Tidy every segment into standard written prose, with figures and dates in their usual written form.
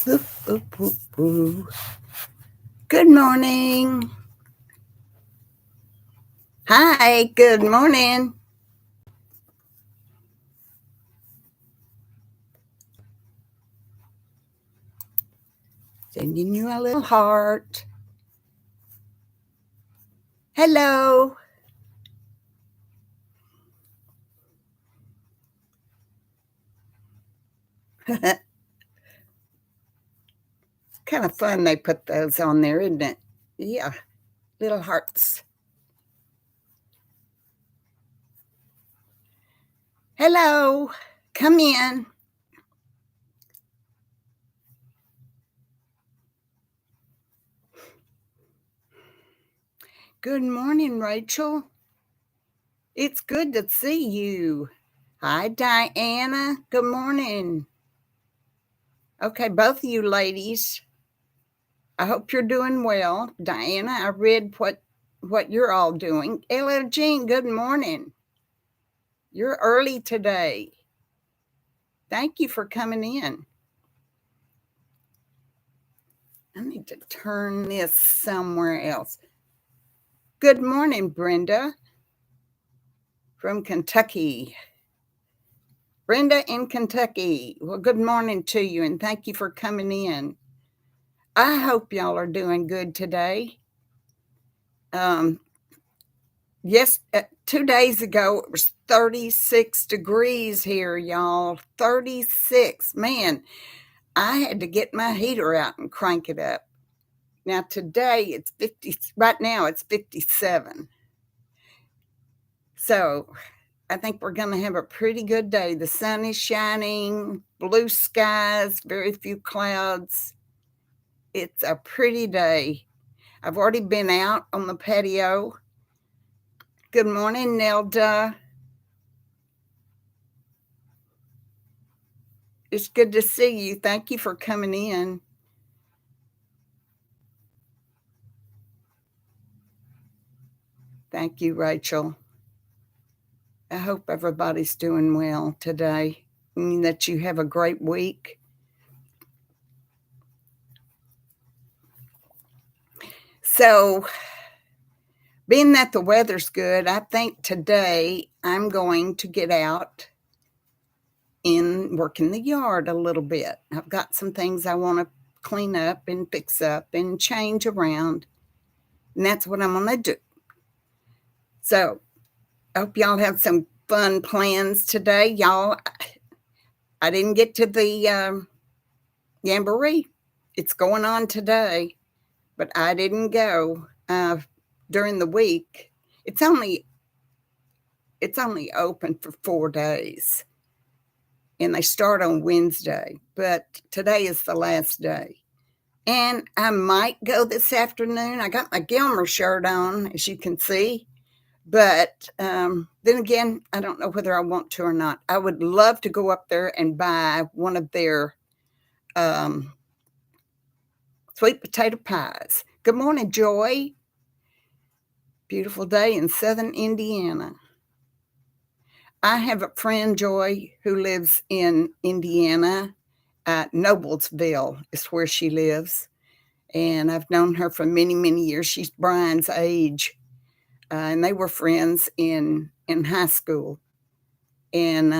Good morning. Hi, good morning. Sending you a little heart. Hello. Kind of fun they put those on there, isn't it? Yeah, little hearts. Hello. Come in. Good morning, Rachel. It's good to see you. Hi, Diana. Good morning. Okay, both of you ladies. I hope you're doing well. Diana, I read what you're all doing. Ella Jean, good morning. You're early today. Thank you for coming in. I need to turn this somewhere else. Good morning, Brenda from Kentucky. Brenda in Kentucky. Well, good morning to you and thank you for coming in. I hope y'all are doing good today. Yes, 2 days ago, it was 36 degrees here, y'all. 36. Man, I had to get my heater out and crank it up. Now, today it's 50, right now it's 57. So I think we're going to have a pretty good day. The sun is shining, blue skies, very few clouds. It's a pretty day. I've already been out on the patio. Good morning, Nelda. It's good to see you. Thank you for coming in. Thank you, Rachel. I hope everybody's doing well today and that you have a great week. So, being that the weather's good, I think today I'm going to get out and work in the yard a little bit. I've got some things I want to clean up and fix up and change around, and that's what I'm going to do. So, I hope y'all have some fun plans today. Y'all, I didn't get to the Jamboree. It's going on today, but I didn't go during the week. It's only open for 4 days, and they start on Wednesday. But today is the last day, and I might go this afternoon. I got my Gilmer shirt on, as you can see, but then again, I don't know whether I want to or not. I would love to go up there and buy one of their um, sweet potato pies. Good morning, Joy. Beautiful day in southern Indiana. I have a friend, Joy, who lives in Indiana. Noblesville is where she lives. And I've known her for many, many years. She's Brian's age. And they were friends in high school. And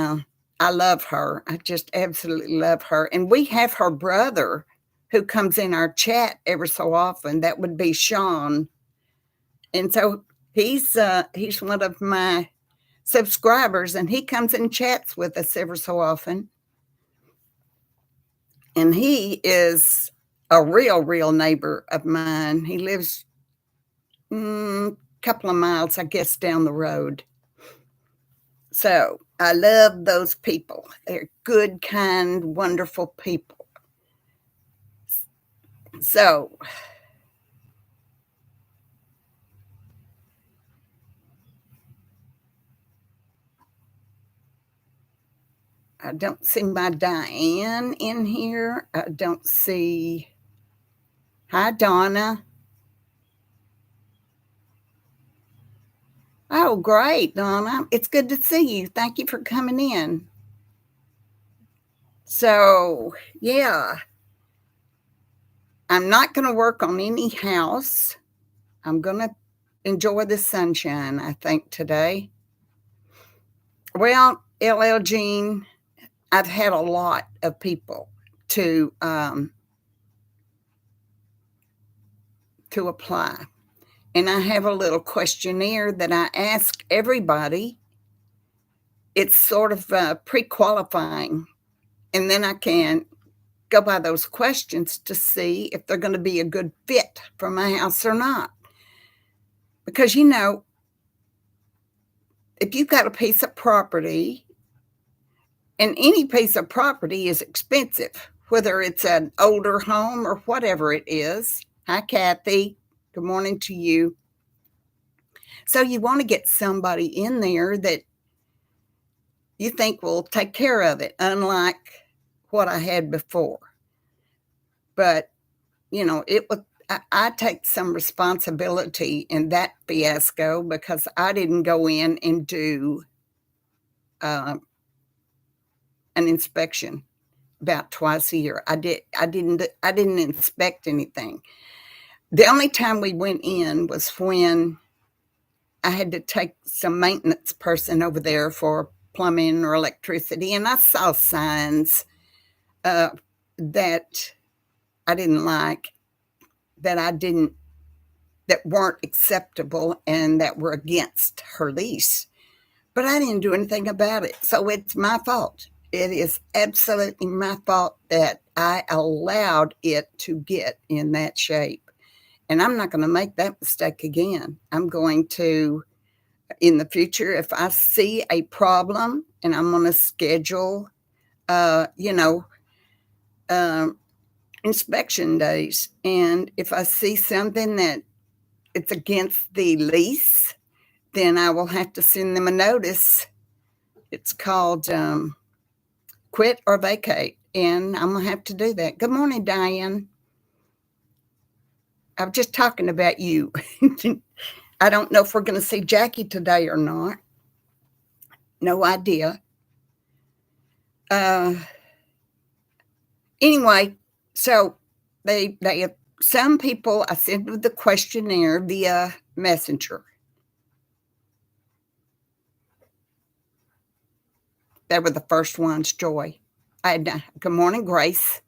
I love her. I just absolutely love her. And we have her brother who comes in our chat ever so often. That would be Sean. And so he's one of my subscribers, and he comes and chats with us ever so often. And he is a real neighbor of mine. He lives a couple of miles, I guess, down the road. So I love those people. They're good, kind, wonderful people. So I don't see my Diane in here. I don't see. Hi, Donna. Oh, great, Donna. It's good to see you. Thank you for coming in. So, yeah. I'm not going to work on any house. I'm going to enjoy the sunshine, I think, today. Well, LL Jean, I've had a lot of people to apply. And I have a little questionnaire that I ask everybody. It's sort of pre-qualifying. And then I can go by those questions to see if they're going to be a good fit for my house or not. Because, you know, if you've got a piece of property, and any piece of property is expensive, whether it's an older home or whatever it is. Hi, Kathy. Good morning to you. So you want to get somebody in there that you think will take care of it, unlike what I had before. But, you know, I take some responsibility in that fiasco because I didn't go in and do an inspection about twice a year. I didn't inspect anything. The only time we went in was when I had to take some maintenance person over there for plumbing or electricity, and I saw signs that I didn't like, that weren't acceptable and that were against her lease. But I didn't do anything about it, so it's my fault. It is absolutely my fault that I allowed it to get in that shape. And I'm not going to make that mistake again. I'm going to, in the future, if I see a problem, and I'm going to schedule, inspection days. And if I see something that it's against the lease, then I will have to send them a notice. It's called quit or vacate. And I'm going to have to do that. Good morning, Diane. I'm just talking about you. I don't know if we're going to see Jackie today or not. No idea. Anyway, so they have some people I sent the questionnaire via Messenger. They were the first ones, Joy. Good morning, Grace.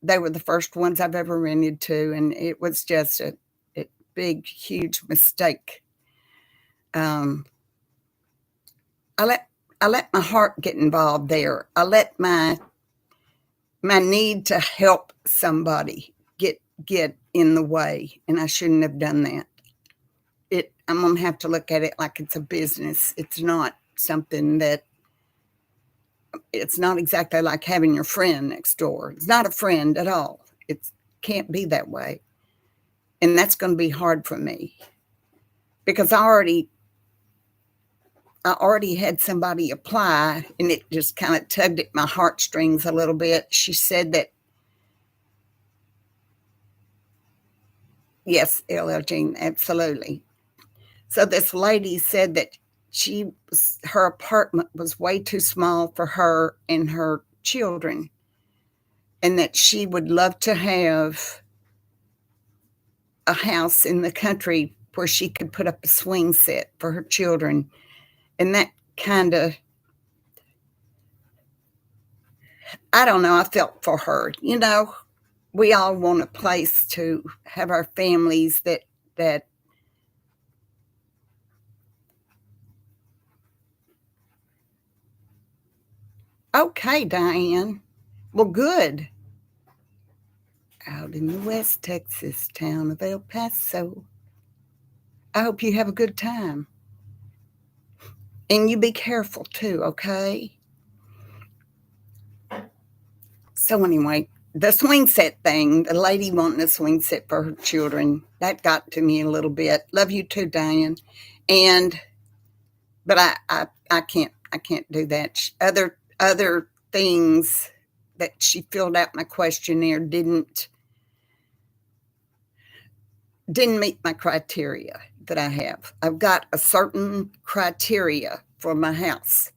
They were the first ones I've ever rented to, and it was just a big, huge mistake. I let my heart get involved there. I let my need to help somebody get in the way, and I shouldn't have done that. I'm gonna have to look at it like it's a business. It's not something that. It's not exactly like having your friend next door. It's not a friend at all. It can't be that way. And that's going to be hard for me because I already had somebody apply, and it just kind of tugged at my heartstrings a little bit. She said that, yes, LL Jean, absolutely. So this lady said that her apartment was way too small for her and her children, and that she would love to have a house in the country where she could put up a swing set for her children. And that kind of, I don't know, I felt for her. You know, we all want a place to have our families that okay, Diane. Well, good. Out in the West Texas town of El Paso. I hope you have a good time. And you be careful too, okay? So anyway, the swing set thing, the lady wanting a swing set for her children, that got to me a little bit. Love you too, Diane. But I can't do that. Other things that she filled out my questionnaire didn't meet my criteria that I have. I've got a certain criteria for my house,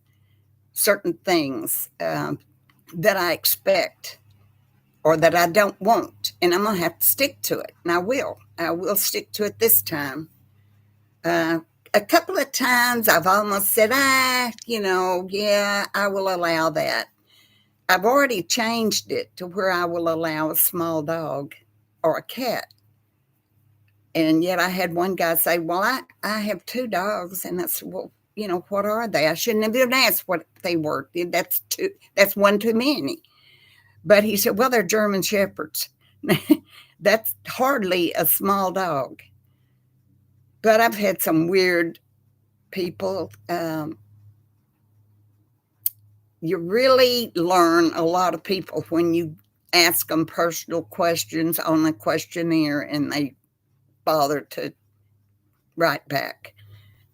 certain things that I expect or that I don't want, and I'm going to have to stick to it. And I will. I will stick to it this time. A couple of times I've almost said, yeah, I will allow that. I've already changed it to where I will allow a small dog or a cat. And yet I had one guy say, well, I have two dogs. And I said, well, what are they? I shouldn't have even asked what they were. That's one too many. But he said, well, they're German Shepherds. That's hardly a small dog. But I've had some weird people. You really learn a lot of people when you ask them personal questions on a questionnaire and they bother to write back.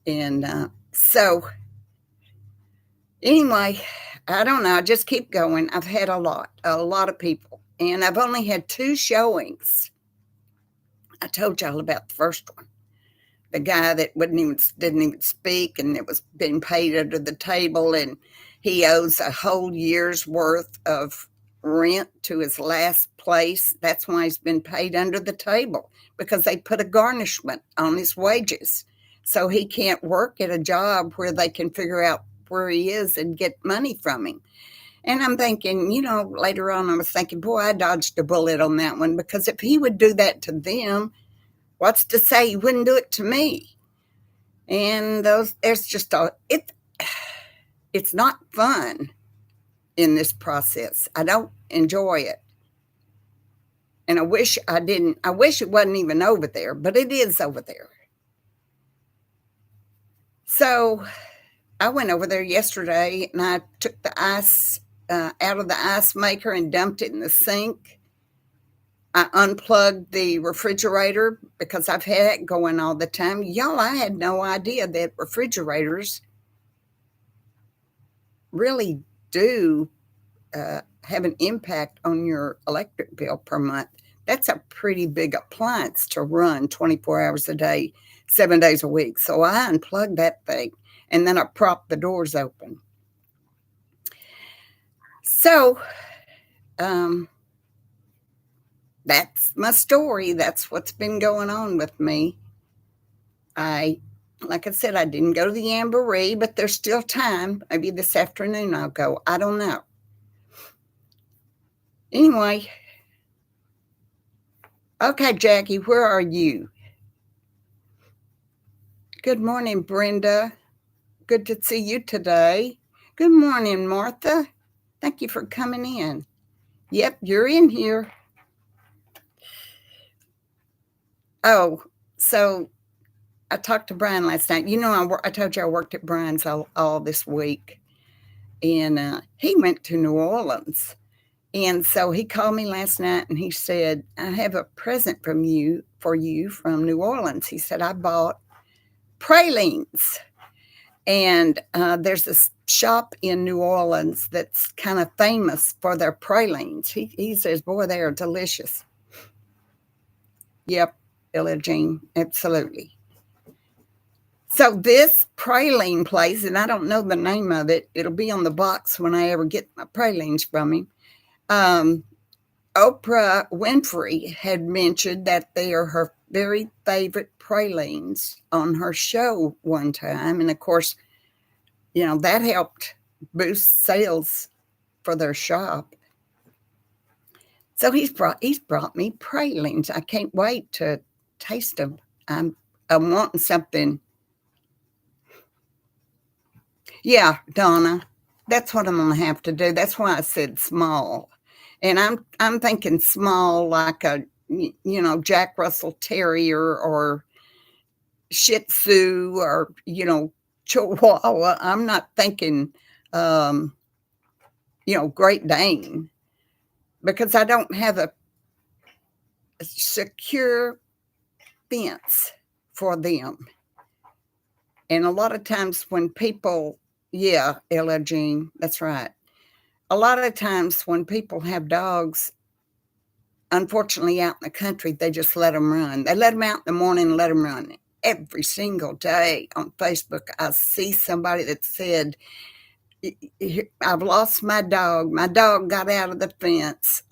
And so anyway, I don't know. I just keep going. I've had a lot of people, and I've only had 2 showings. I told y'all about the first one. The guy that didn't even speak, and it was being paid under the table, and he owes a whole year's worth of rent to his last place. That's why he's been paid under the table, because they put a garnishment on his wages. So he can't work at a job where they can figure out where he is and get money from him. And I'm thinking, later on I was thinking, boy, I dodged a bullet on that one, because if he would do that to them, what's to say he wouldn't do it to me? And there's just it's not fun in this process. I don't enjoy it. And I wish it wasn't even over there, but it is over there. So I went over there yesterday and I took the ice out of the ice maker and dumped it in the sink. I unplugged the refrigerator because I've had it going all the time. Y'all, I had no idea that refrigerators really do have an impact on your electric bill per month. That's a pretty big appliance to run 24 hours a day, 7 days a week. So I unplugged that thing and then I propped the doors open. So that's my story. That's what's been going on with me. Like I said, I didn't go to the Jamboree, but there's still time. Maybe this afternoon I'll go. I don't know. Anyway, okay, Jackie, where are you? Good morning, Brenda. Good to see you today. Good morning, Martha. Thank you for coming in. Yep, you're in here. Oh, so I talked to Brian last night. I told you I worked at Brian's all this week. And he went to New Orleans. And so he called me last night and he said, I have a present for you from New Orleans. He said, I bought pralines. And there's this shop in New Orleans that's kind of famous for their pralines. He says, boy, they are delicious. Yep, Ella Jean, absolutely. So this praline place, and I don't know the name of it, it'll be on the box when I ever get my pralines from him. Oprah Winfrey had mentioned that they are her very favorite pralines on her show one time. And of course, that helped boost sales for their shop. So he's brought me pralines. I can't wait to taste them. I'm wanting something. Yeah, Donna, that's what I'm going to have to do. That's why I said small. And I'm thinking small like a, Jack Russell Terrier or Shih Tzu or, Chihuahua. I'm not thinking, Great Dane, because I don't have a secure fence for them. And a lot of times when people, yeah, Ella Jean, that's right. A lot of times when people have dogs, unfortunately out in the country, they just let them run. They let them out in the morning and let them run. Every single day on Facebook, I see somebody that said, I've lost my dog. My dog got out of the fence.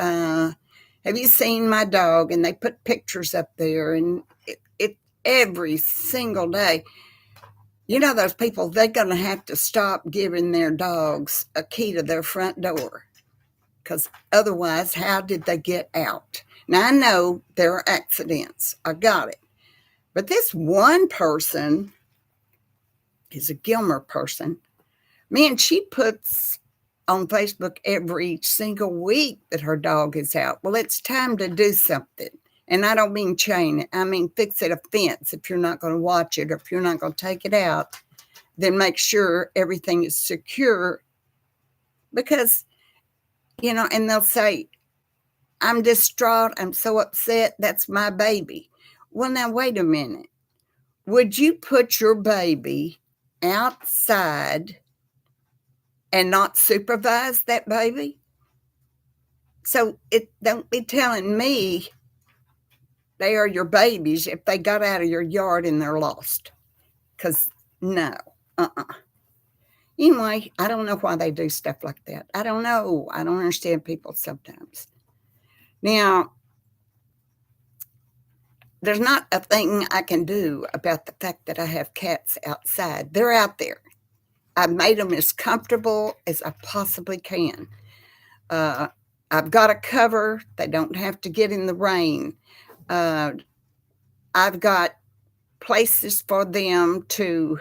Have you seen my dog? And they put pictures up there, and it every single day. You know, those people, they're going to have to stop giving their dogs a key to their front door, because otherwise, how did they get out? Now, I know there are accidents. I got it. But this one person is a Gilmer person. Man, she puts on Facebook every single week that her dog is out. Well, it's time to do something. And I don't mean chain it. I mean fix it a fence if you're not going to watch it, or if you're not going to take it out, then make sure everything is secure. Because, you know, and they'll say, I'm distraught, I'm so upset, that's my baby. Well, now, wait a minute. Would you put your baby outside and not supervise that baby? So it don't be telling me they are your babies if they got out of your yard and they're lost. Because no, Anyway, I don't know why they do stuff like that. I don't know. I don't understand people sometimes. Now, there's not a thing I can do about the fact that I have cats outside. They're out there. I've made them as comfortable as I possibly can. I've got a cover. They don't have to get in the rain. I've got places for them to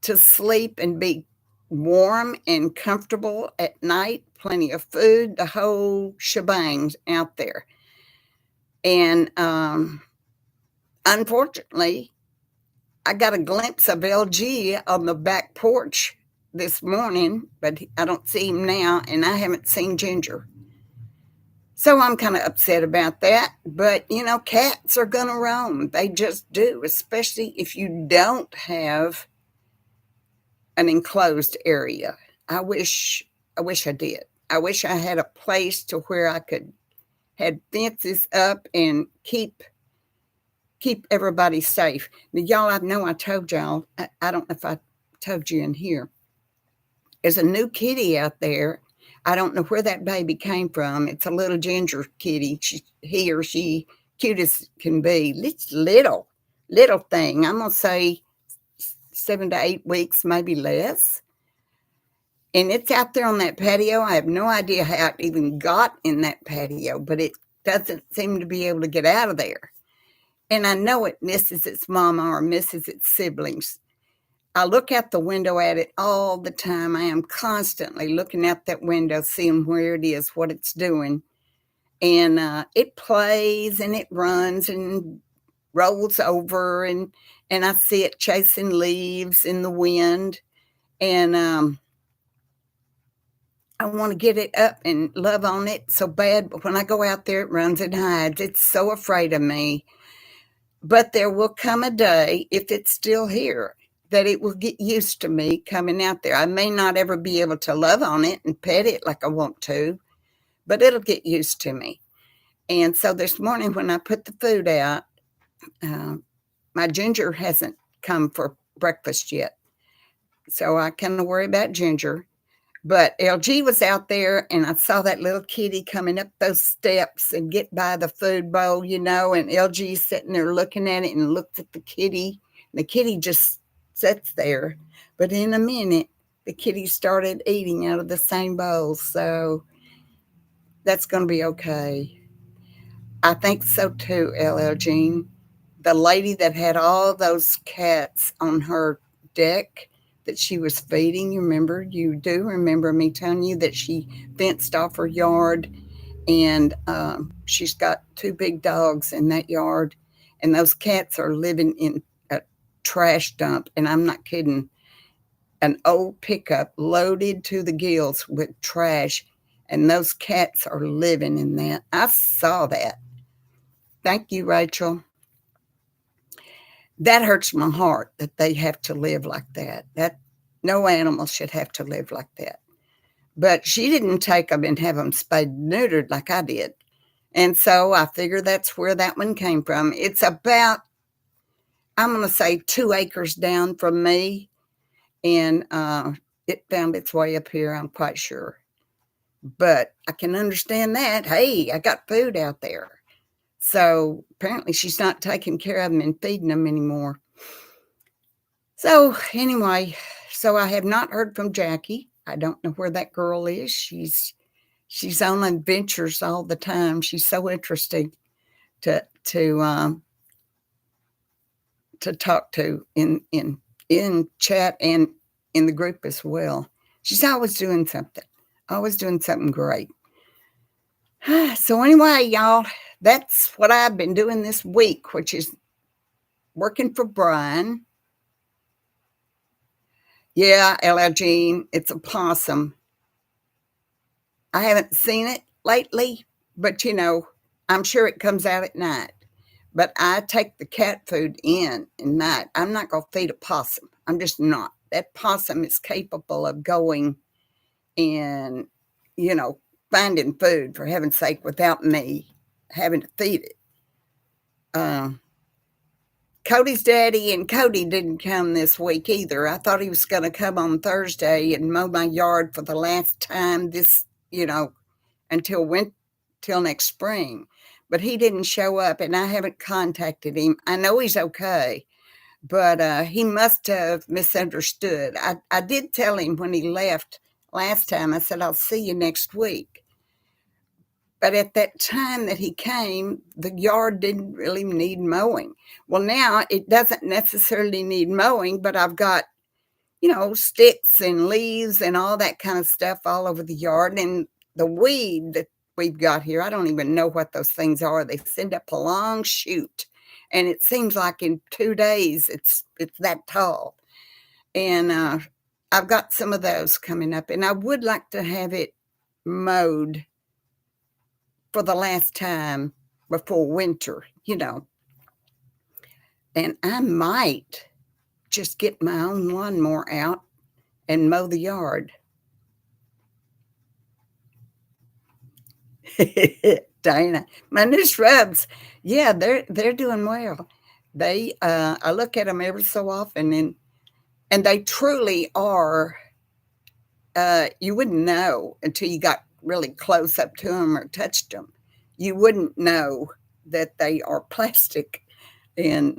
sleep and be warm and comfortable at night, plenty of food, the whole shebang's out there. And unfortunately, I got a glimpse of LG on the back porch this morning, but I don't see him now, and I haven't seen Ginger. So I'm kind of upset about that. But, you know, cats are going to roam. They just do, especially if you don't have an enclosed area. I wish I did. I wish I had a place to where I could had fences up and keep everybody safe. Now, y'all, I know I told y'all, I don't know if I told you in here, there's a new kitty out there. I don't know where that baby came from. It's a little ginger kitty. He or she, cute as can be. It's little thing. I'm going to say 7 to 8 weeks, maybe less. And it's out there on that patio. I have no idea how it even got in that patio, but it doesn't seem to be able to get out of there. And I know it misses its mama or misses its siblings. I look out the window at it all the time. I am constantly looking out that window, seeing where it is, what it's doing. And it plays and it runs and rolls over, and I see it chasing leaves in the wind. And I want to get it up and love on it so bad, but when I go out there, it runs and hides. It's so afraid of me. But there will come a day, if it's still here, that it will get used to me coming out there. I may not ever be able to love on it and pet it like I want to, but it'll get used to me. And so this morning when I put the food out, my Ginger hasn't come for breakfast yet. So I kind of worry about Ginger. But LG was out there, and I saw that little kitty coming up those steps and get by the food bowl, you know, and LG sitting there looking at it and looked at the kitty. The kitty just sits there. But in a minute, the kitty started eating out of the same bowl. So that's going to be okay. I think so too, LL Jean. The lady that had all those cats on her deck that she was feeding, you do remember me telling you that she fenced off her yard, and she's got 2 big dogs in that yard, and those cats are living in a trash dump, and I'm not kidding, an old pickup loaded to the gills with trash, and those cats are living in that. I saw that. Thank you, Rachel. That hurts my heart that they have to live like that. That no animal should have to live like that. But she didn't take them and have them spayed and neutered like I did. And so I figure that's where that one came from. It's about, I'm going to say 2 acres down from me. And it found its way up here, I'm quite sure. but I can understand that. Hey, I got food out there. So apparently she's not taking care of them and feeding them anymore. So anyway, so I have not heard from Jackie. I don't know where that girl is. She's on adventures all the time. She's so interesting to to talk to in chat and in the group as well. She's always doing something great. So anyway, y'all, that's what I've been doing this week, which is working for Brian. Yeah, Ella Jean, it's a possum. I haven't seen it lately, but I'm sure it comes out at night. But I take the cat food in at night. I'm not going to feed a possum. I'm just not. That possum is capable of going and, you know, finding food, for heaven's sake, without me having to feed it. Cody's daddy and Cody didn't come this week either. I thought he was going to come on Thursday and mow my yard for the last time until next spring. But he didn't show up, and I haven't contacted him. I know he's okay, but he must have misunderstood. I did tell him when he left last time, I said, I'll see you next week. But at that time that he came, the yard didn't really need mowing. Well, now it doesn't necessarily need mowing, but I've got, sticks and leaves and all that kind of stuff all over the yard. And the weed that we've got here, I don't even know what those things are. They send up a long shoot. And it seems like in 2 days it's that tall. And I've got some of those coming up. And I would like to have it mowed for the last time before winter, And I might just get my own lawnmower out and mow the yard. Diana, my new shrubs, yeah, they're doing well. I look at them every so often, and they truly are. You wouldn't know until you got really close up to them or touched them. You wouldn't know that they are plastic, and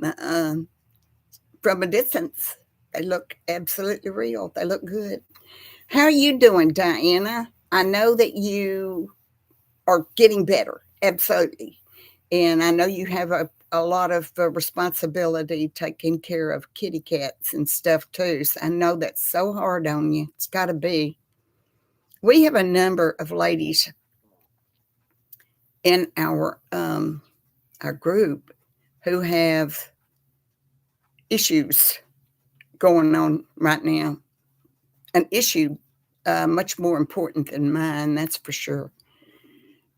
from a distance, they look absolutely real. They look good. How are you doing, Diana? I know that you are getting better, absolutely. And I know you have a lot of responsibility taking care of kitty cats and stuff too. So I know that's so hard on you. It's got to be. We have a number of ladies in our group who have issues going on right now. An issue much more important than mine, that's for sure.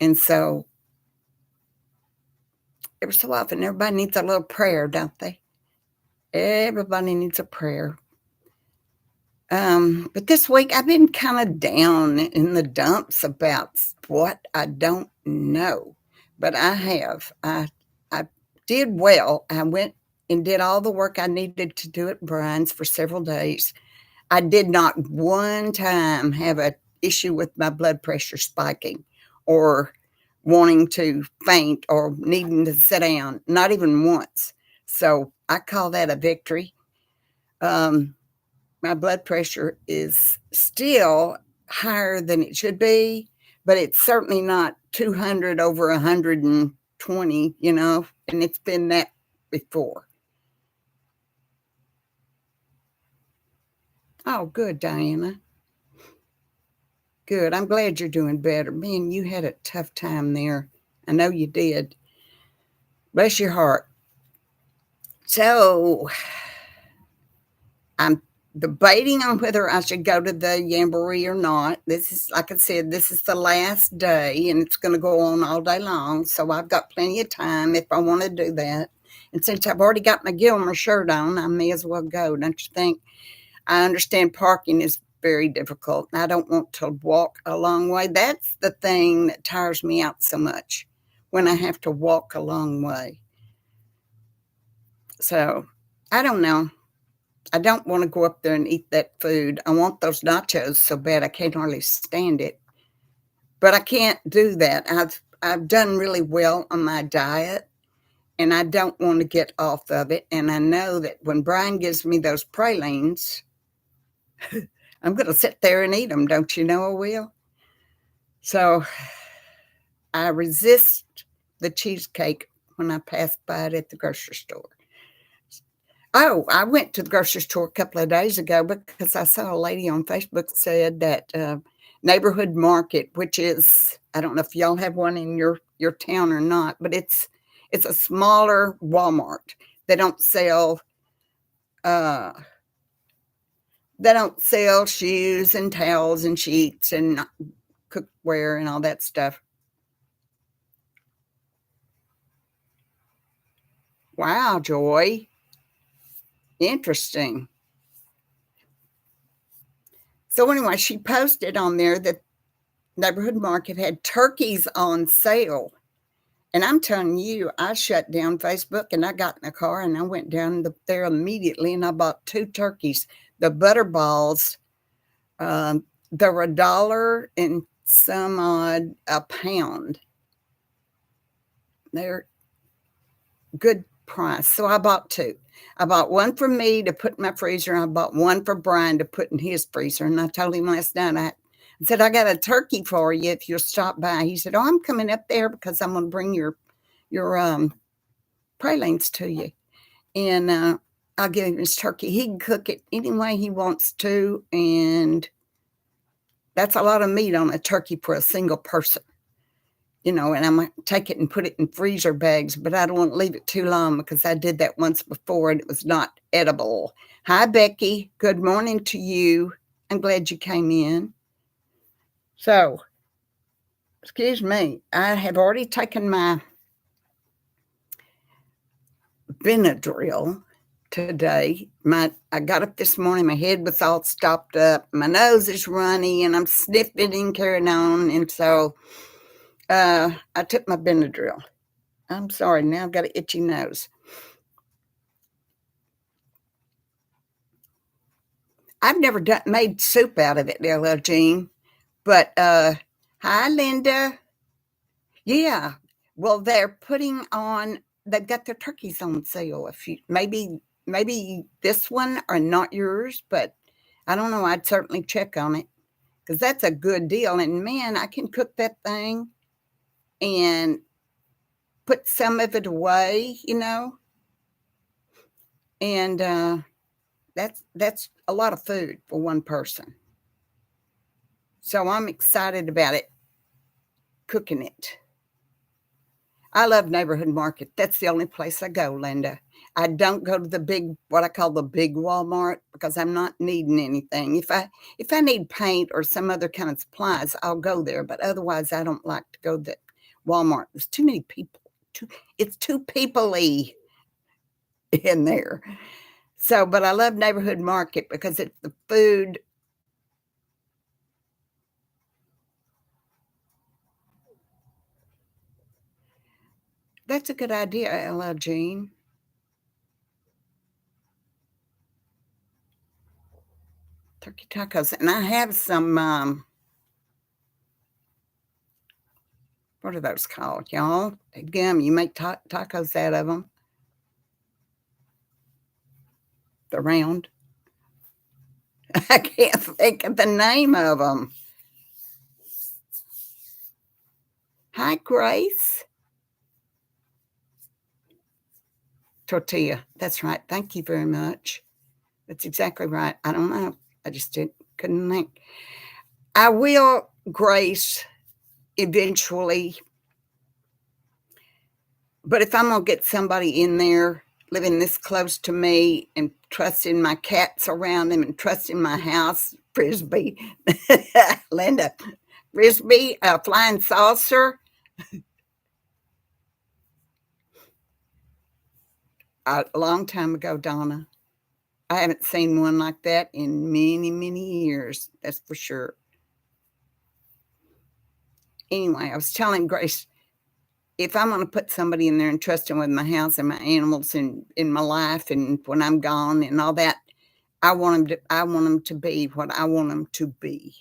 And so every so often, everybody needs a little prayer, don't they? Everybody needs a prayer. But this week I've been kind of down in the dumps about what I don't know. But I have. I did well. I went and did all the work I needed to do at Brian's for several days. I did not one time have an issue with my blood pressure spiking or wanting to faint or needing to sit down, not even once. So I call that a victory. My blood pressure is still higher than it should be, but it's certainly not 200 over 120, and it's been that before. Oh, good, Diana. Good. I'm glad you're doing better. Man, you had a tough time there. I know you did. Bless your heart. So, I'm debating on whether I should go to the Jamboree or not. This is, like I said, this is the last day, and it's going to go on all day long. So, I've got plenty of time if I want to do that. And since I've already got my Gilmer shirt on, I may as well go, don't you think? I understand parking is very difficult. I don't want to walk a long way. That's the thing that tires me out so much, when I have to walk a long way. So, I don't know. I don't want to go up there and eat that food. I want those nachos so bad I can't hardly stand it. but I can't do that. I've done really well on my diet, and I don't want to get off of it. And I know that when Brian gives me those pralines, I'm going to sit there and eat them. Don't you know I will? So I resist the cheesecake when I pass by it at the grocery store. Oh, I went to the grocery store a couple of days ago because I saw a lady on Facebook said that Neighborhood Market, which is, I don't know if y'all have one in your town or not, but it's a smaller Walmart. They don't sell uh, shoes and towels and sheets and cookware and all that stuff. Wow, Joy. Interesting. So anyway, she posted on there that Neighborhood Market had turkeys on sale. And I'm telling you, I shut down Facebook and I got in the car and I went down there immediately and I bought 2 turkeys. The butterballs, they were $1 and some odd a pound. They're good price. So I bought 2. I bought one for me to put in my freezer. And I bought one for Brian to put in his freezer. And I told him last night, I said, I got a turkey for you if you'll stop by. He said, oh, I'm coming up there because I'm going to bring your pralines to you. And I'll give him his turkey. He can cook it any way he wants to. And that's a lot of meat on a turkey for a single person. You know, and I'm going to take it and put it in freezer bags, but I don't want to leave it too long because I did that once before and it was not edible. Hi, Becky. Good morning to you. I'm glad you came in. So, excuse me, I have already taken my Benadryl today. I got up this morning, my head was all stopped up, my nose is runny, and I'm sniffing and carrying on, and so I took my Benadryl. I'm sorry, now I've got an itchy nose. I've never made soup out of it, LL Jean, but hi, Linda. Yeah, well, they've got their turkeys on sale. If you maybe this one or not yours, but I don't know. I'd certainly check on it because that's a good deal. And man, I can cook that thing and put some of it away, and that's a lot of food for one person. So I'm excited about it, cooking it. I love Neighborhood Market. That's the only place I go, Linda. I don't go to what I call the big Walmart because I'm not needing anything. If I need paint or some other kind of supplies, I'll go there. But otherwise, I don't like to go to Walmart. There's too many people. It's too people-y in there. So, but I love Neighborhood Market because it's the food. That's a good idea, Ella Jean. Turkey tacos. And I have some, what are those called, y'all? Gum. You make tacos out of them. The round. I can't think of the name of them. Hi, Grace. Tortilla. That's right. Thank you very much. That's exactly right. I don't know. I just couldn't think. I will, Grace, eventually. But if I'm going to get somebody in there living this close to me and trusting my cats around them and trusting my house, Frisbee, Linda, Frisbee, flying saucer. A long time ago, Donna. I haven't seen one like that in many, many years. That's for sure. Anyway, I was telling Grace, if I'm going to put somebody in there and trust them with my house and my animals and in my life and when I'm gone and all that, I want them to be what I want them to be.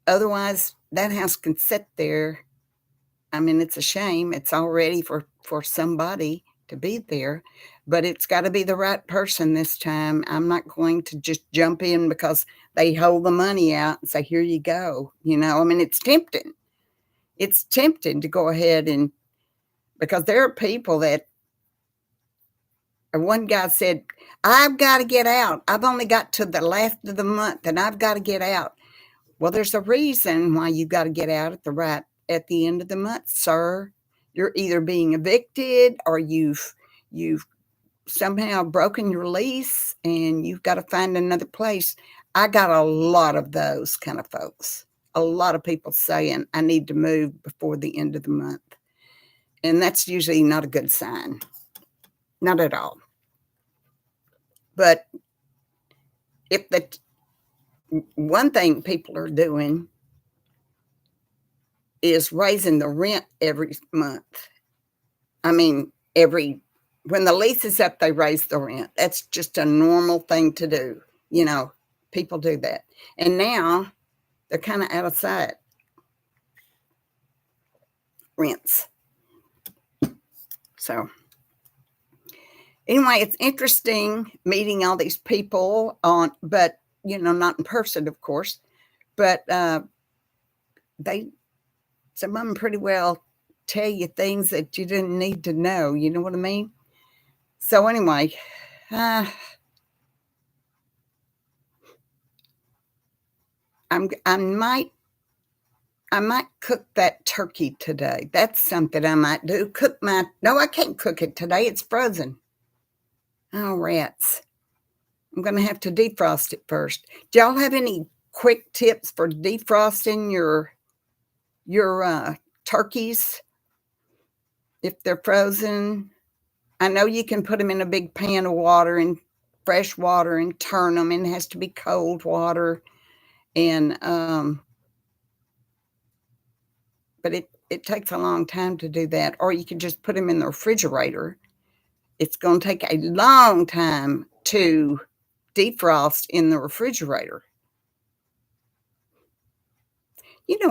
Otherwise, that house can sit there. I mean, it's a shame. It's all ready for somebody to be there, but it's gotta be the right person this time. I'm not going to just jump in because they hold the money out and say, "Here you go." I mean, it's tempting. It's tempting to go ahead and because there are people that one guy said, "I've gotta get out. I've only got to the last of the month, and I've gotta get out." Well, there's a reason why you gotta get out at the end of the month, sir. You're either being evicted or you've somehow broken your lease and you've gotta find another place. I got a lot of those kind of folks. A lot of people saying, "I need to move before the end of the month." And that's usually not a good sign. Not at all. But if the one thing people are doing is raising the rent every month. I mean, when the lease is up, they raise the rent. That's just a normal thing to do. People do that. And now they're kind of out of sight. Rents. So anyway, it's interesting meeting all these people but not in person, of course, but some of them pretty well tell you things that you didn't need to know. You know what I mean? So anyway, I might cook that turkey today. That's something I might do. No, I can't cook it today. It's frozen. Oh, rats. I'm going to have to defrost it first. Do y'all have any quick tips for defrosting your turkeys if they're frozen? I know you can put them in a big pan of water and fresh water and turn them, and it has to be cold water. And but it takes a long time to do that. Or you can just put them in the refrigerator. It's going to take a long time to defrost in the refrigerator.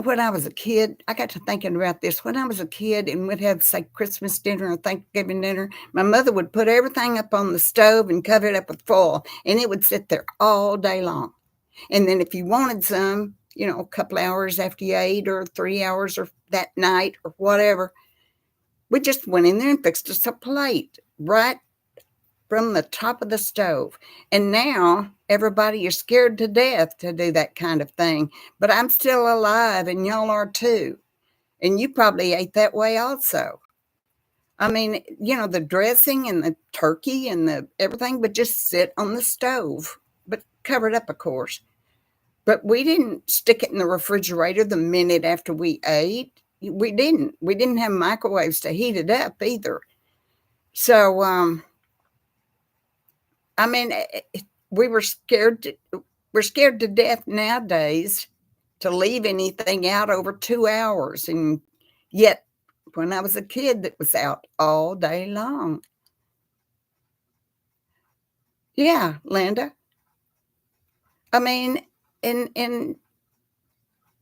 When I was a kid, I got to thinking about this. When I was a kid and we'd have, say, Christmas dinner or Thanksgiving dinner, my mother would put everything up on the stove and cover it up with foil, and it would sit there all day long. And then if you wanted some, a couple hours after you ate or 3 hours or that night or whatever, we just went in there and fixed us a plate right from the top of the stove. And now everybody is scared to death to do that kind of thing. But I'm still alive and y'all are too. And you probably ate that way also. I mean, the dressing and the turkey and the everything would just sit on the stove, but covered up, of course. But we didn't stick it in the refrigerator the minute after we ate. We didn't. We didn't have microwaves to heat it up either. So, I mean, we're scared to death nowadays to leave anything out over 2 hours. And yet, when I was a kid, it was out all day long. Yeah, Linda. I mean, and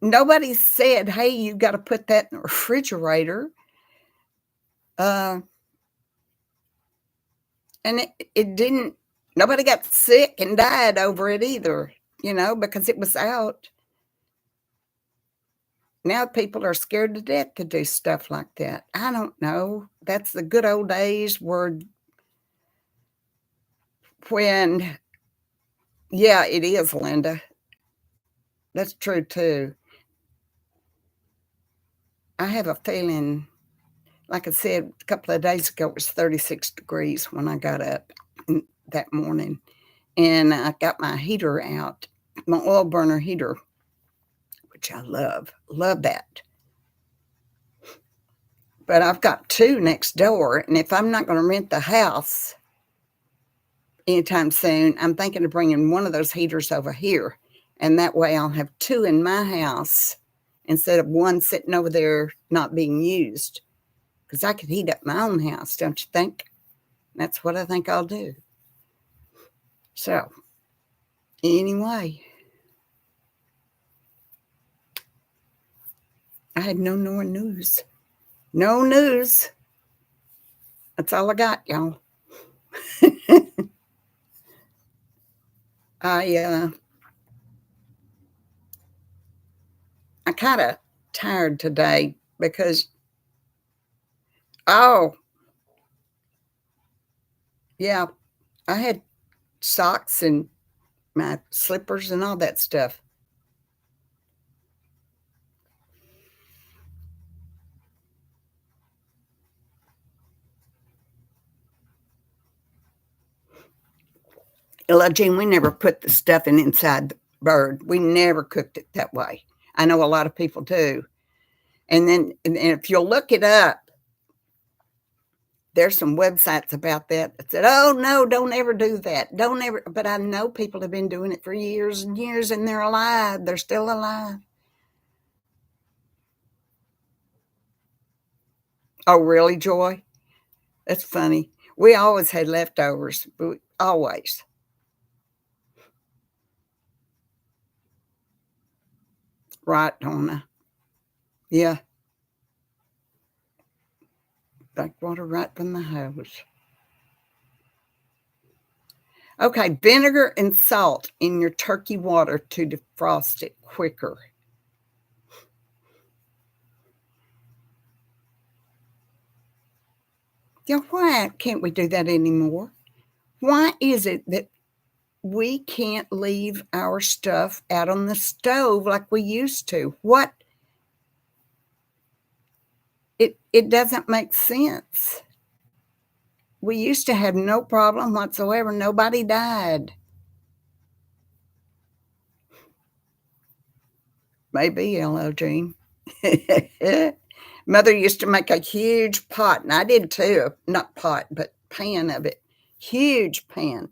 nobody said, "Hey, you got to put that in the refrigerator." And it didn't. Nobody got sick and died over it either, because it was out. Now people are scared to death to do stuff like that. I don't know. That's the good old days when, yeah, it is, Linda. That's true too. I have a feeling, like I said, a couple of days ago, it was 36 degrees when I got up that morning. And I got my heater out, my oil burner heater, which I love. Love that. But I've got 2 next door, and if I'm not gonna rent the house anytime soon, I'm thinking of bringing one of those heaters over here, and that way I'll have 2 in my house instead of 1 sitting over there not being used. Because I could heat up my own house, don't you think? That's what I think I'll do. So, anyway. had no news. No news. That's all I got, y'all. I kind of tired today because, oh, yeah, I had socks and my slippers and all that stuff. Ella Jean, we never put the stuffing inside the bird. We never cooked it that way. I know a lot of people do. And then, and if you'll look it up, there's some websites about that said, oh, no, don't ever do that. Don't ever. But I know people have been doing it for years and years, and they're alive. They're still alive. Oh, really, Joy? That's funny. We always had leftovers. Always. Right, Donna. Yeah. Like water right from the hose. Okay, vinegar and salt in your turkey water to defrost it quicker. Yeah, why can't we do that anymore? Why is it that we can't leave our stuff out on the stove like we used to? What? It doesn't make sense. We used to have no problem whatsoever. Nobody died. Maybe, L.O. Jean. Mother used to make a huge pot, and I did too. Not pot, but pan of it. Huge pan.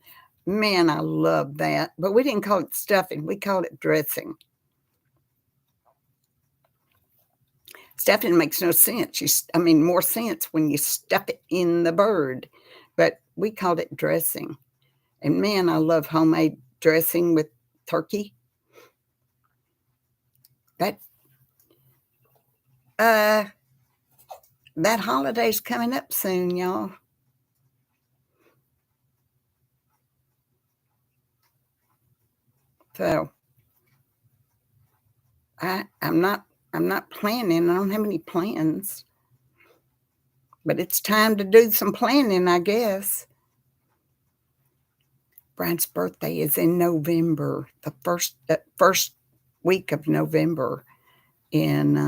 Man, I love that. But we didn't call it stuffing. We called it dressing. Stuffing makes no sense. More sense when you stuff it in the bird. But we called it dressing. And man, I love homemade dressing with turkey. That holiday's coming up soon, y'all. So I'm not planning. I don't have any plans. But it's time to do some planning, I guess. Brian's birthday is in November, the first week of November, and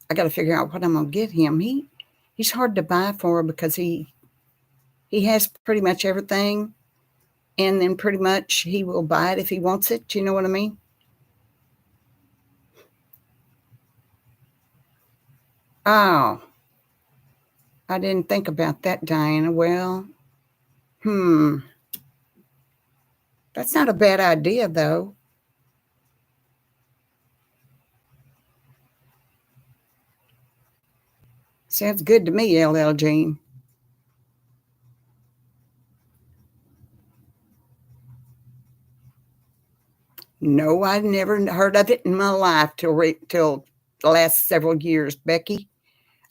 I got to figure out what I'm gonna get him. He's hard to buy for because he has pretty much everything, and then pretty much he will buy it if he wants it. Do you know what I mean? Oh, I didn't think about that, Diana. Well, that's not a bad idea, though. Sounds good to me, LL Jean. No, I've never heard of it in my life till the last several years, Becky.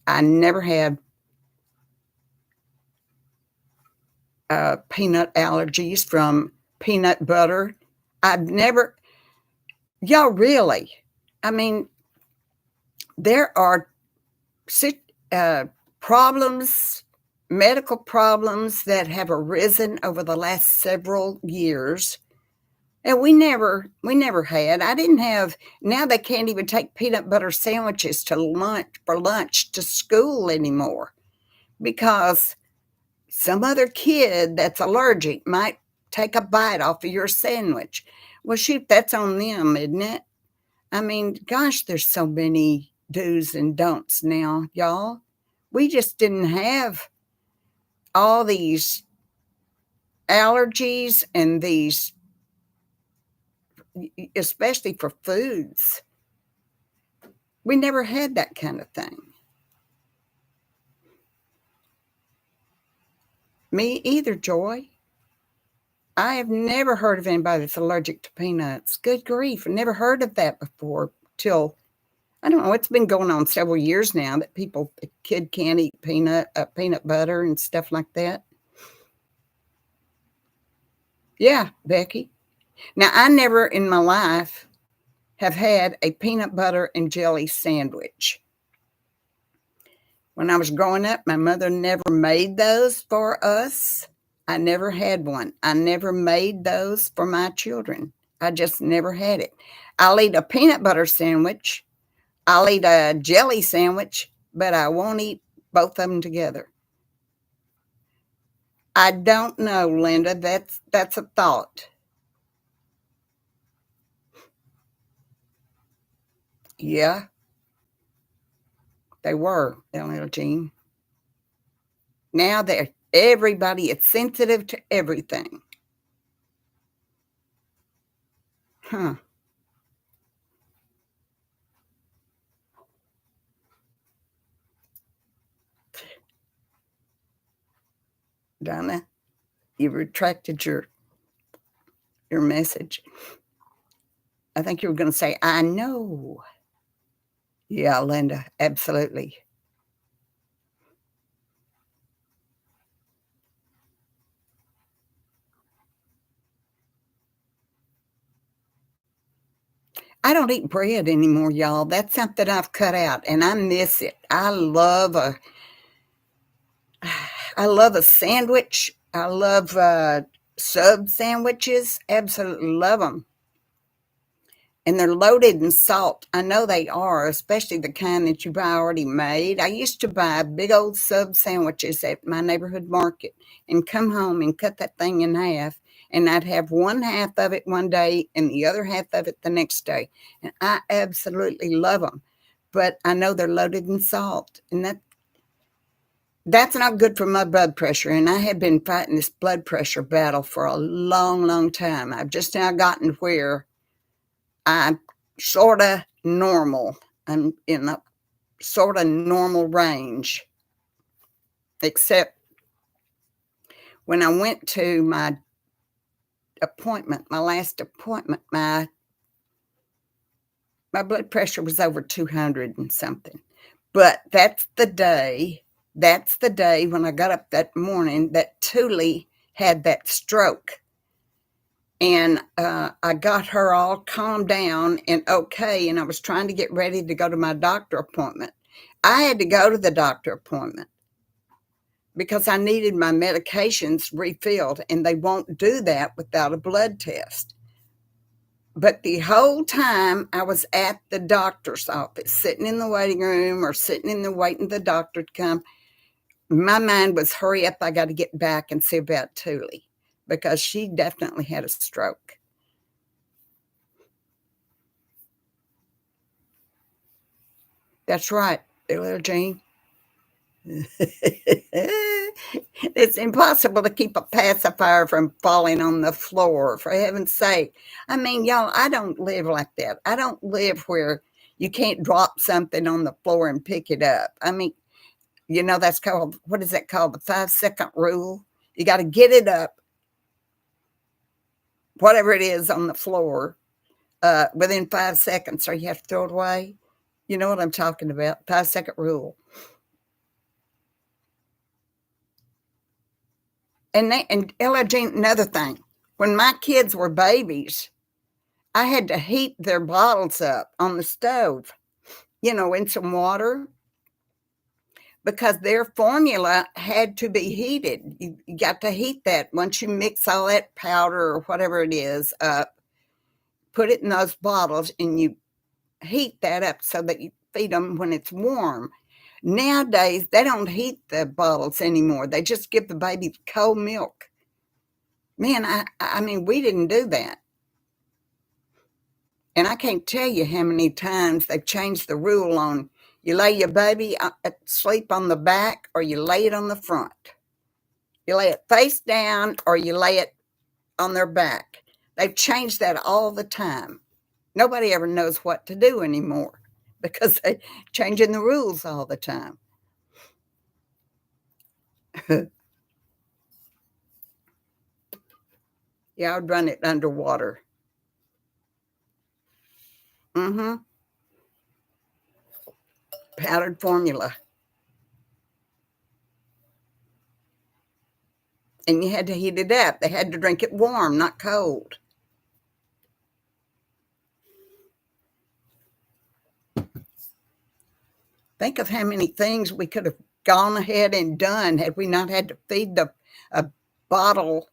I never had peanut allergies from peanut butter. I've never, y'all really. I mean, there are problems, medical problems that have arisen over the last several years. And we never had. I didn't have. Now they can't even take peanut butter sandwiches to lunch to school anymore because some other kid that's allergic might take a bite off of your sandwich. Well, shoot, that's on them, isn't it? I mean, gosh, there's so many do's and don'ts now, y'all. We just didn't have all these allergies and these, especially for foods. We never had that kind of thing. Me either, Joy. I have never heard of anybody that's allergic to peanuts. Good grief, I never heard of that before till I don't know, it's been going on several years now that a kid can't eat peanut butter and stuff like that. Yeah, Becky. Now, I never in my life have had a peanut butter and jelly sandwich. When I was growing up, my mother never made those for us. I never had one. I never made those for my children. I just never had it. I'll eat a peanut butter sandwich. I'll eat a jelly sandwich, but I won't eat both of them together. I don't know, Linda. That's a thought. Yeah, they were, little Jean. Now everybody is sensitive to everything. Huh. Donna, you retracted your message. I think you were going to say, I know. Yeah, Linda, absolutely. I don't eat bread anymore, y'all. That's something I've cut out, and I miss it. I love a sandwich. I love sub sandwiches. Absolutely love them. And they're loaded in salt. I know they are, especially the kind that you buy already made. I used to buy big old sub sandwiches at my neighborhood market and come home and cut that thing in half. And I'd have one half of it one day and the other half of it the next day. And I absolutely love them. But I know they're loaded in salt. And that's not good for my blood pressure. And I have been fighting this blood pressure battle for a long, long time. I've just now gotten where I'm sort of normal. I'm in a sort of normal range, except when I went to my appointment, my last appointment, my blood pressure was over 200 and something. But that's the day when I got up that morning that Thule had that stroke. And I got her all calmed down and okay, and I was trying to get ready to go to my doctor appointment. I had to go to the doctor appointment because I needed my medications refilled, and they won't do that without a blood test. But the whole time I was at the doctor's office, sitting in the waiting room or sitting in the waiting the doctor to come, my mind was, hurry up, I got to get back and see about Thule because she definitely had a stroke. That's right, little Jean. It's impossible to keep a pacifier from falling on the floor, for heaven's sake. I mean, y'all, I don't live like that. I don't live where you can't drop something on the floor and pick it up. I mean, that's called, what is that called? The 5-second rule. You got to get it up, whatever it is on the floor, within 5 seconds, or you have to throw it away. You know what I'm talking about? 5-second rule. And Ella Jean, another thing, when my kids were babies, I had to heat their bottles up on the stove, in some water because their formula had to be heated. You got to heat that once you mix all that powder or whatever it is up, put it in those bottles, and you heat that up so that you feed them when it's warm. Nowadays, they don't heat the bottles anymore. They just give the baby cold milk. Man, I mean, we didn't do that. And I can't tell you how many times they've changed the rule on you lay your baby sleep on the back or you lay it on the front. You lay it face down or you lay it on their back. They've changed that all the time. Nobody ever knows what to do anymore because they're changing the rules all the time. Yeah, I would run it underwater. Mm-hmm. powdered formula. And you had to heat it up. They had to drink it warm, not cold. Think of how many things we could have gone ahead and done had we not had to feed a bottle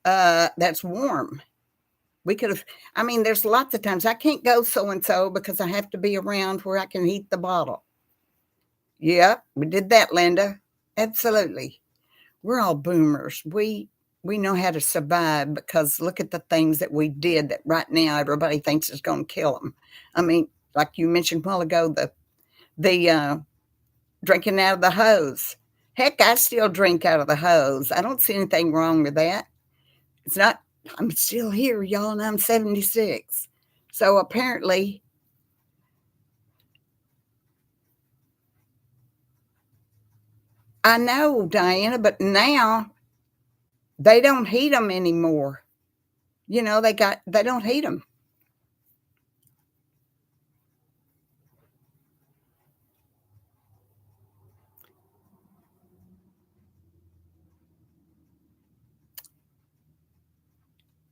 that's warm. We could have, I mean, there's lots of times I can't go so and so because I have to be around where I can heat the bottle. Yeah, we did that, Linda. Absolutely. We're all boomers. We know how to survive because look at the things that we did that right now everybody thinks is going to kill them. I mean, like you mentioned a while ago, the drinking out of the hose. Heck, I still drink out of the hose. I don't see anything wrong with that. It's not, I'm still here, y'all, and I'm 76. So apparently, I know, Diana, but now they don't heat them anymore. You know, they don't heat them.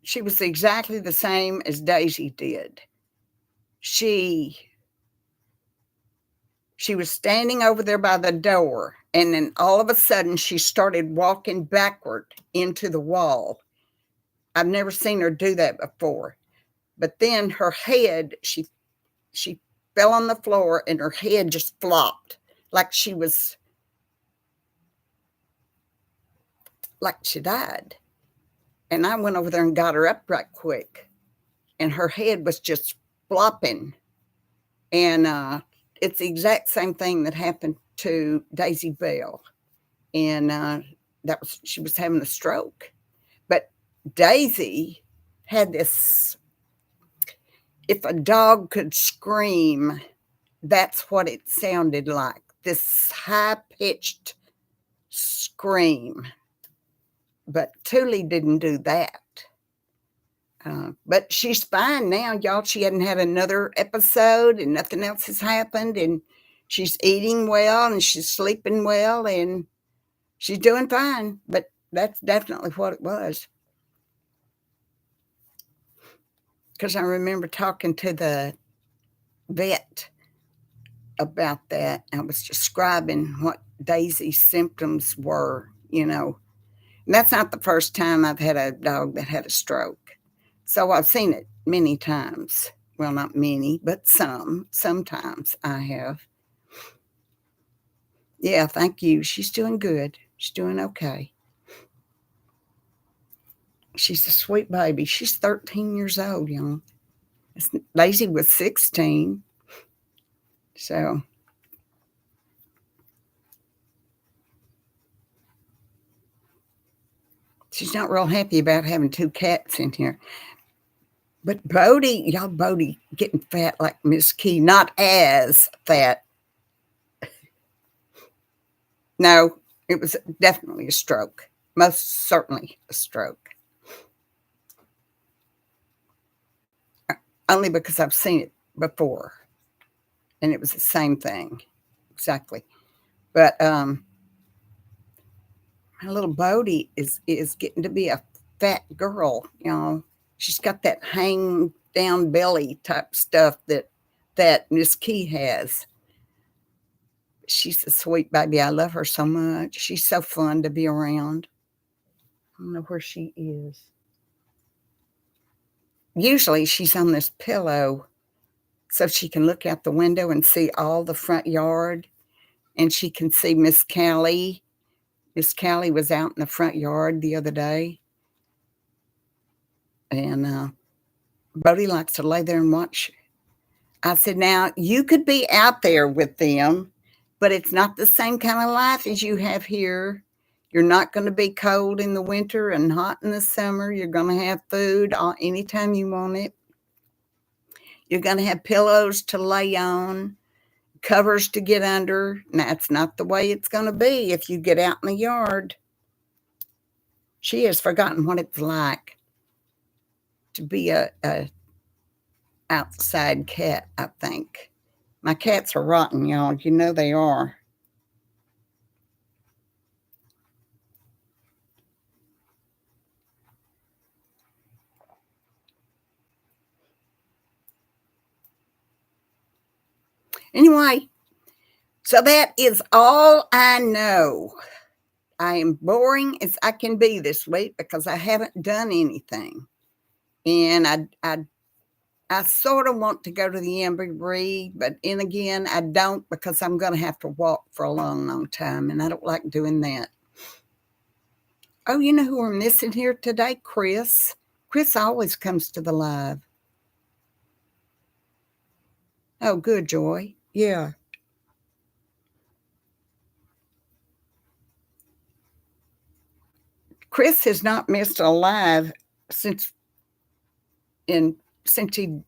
She was exactly the same as Daisy did. She she was standing over there by the door, and then all of a sudden she started walking backward into the wall. I've never seen her do that before. But then her head, she fell on the floor and her head just flopped like she died. And I went over there and got her up right quick. And her head was just flopping. And it's the exact same thing that happened to Daisy Bell. And she was having a stroke. But Daisy had this, if a dog could scream, that's what it sounded like, this high-pitched scream. But Thule didn't do that. But she's fine now, y'all. She hadn't had another episode and nothing else has happened. And she's eating well and she's sleeping well and she's doing fine. But that's definitely what it was. Because I remember talking to the vet about that. I was describing what Daisy's symptoms were, you know. And that's not the first time I've had a dog that had a stroke. So I've seen it many times. Well, not many, but sometimes I have. Yeah, thank you. She's doing good. She's doing okay. She's a sweet baby. She's 13 years old, y'all. Daisy was 16. So she's not real happy about having two cats in here. But Bodie getting fat like Miss Key, not as fat. No, it was definitely a stroke. Most certainly a stroke. Only because I've seen it before. And it was the same thing. Exactly. But my little Bodie is getting to be a fat girl, you know. She's got that hang down belly type stuff that Miss Key has. She's a sweet baby. I love her so much. She's so fun to be around. I don't know where she is. Usually she's on this pillow so she can look out the window and see all the front yard, and she can see Miss Callie. Miss Callie was out in the front yard the other day, and Bodie likes to lay there and watch. I said, now, you could be out there with them, but it's not the same kind of life as you have here. You're not going to be cold in the winter and hot in the summer. You're going to have food anytime you want it. You're going to have pillows to lay on, covers to get under. And that's not the way it's going to be if you get out in the yard. She has forgotten what it's like to be a outside cat, I think. My cats are rotten, y'all. You know they are. Anyway, so that is all I know. I am boring as I can be this week because I haven't done anything. And I sort of want to go to the Jamboree, but then again, I don't because I'm going to have to walk for a long, long time, and I don't like doing that. Oh, you know who we're missing here today? Chris. Chris always comes to the live. Oh, good, Joy. Yeah. Chris has not missed a live since in since he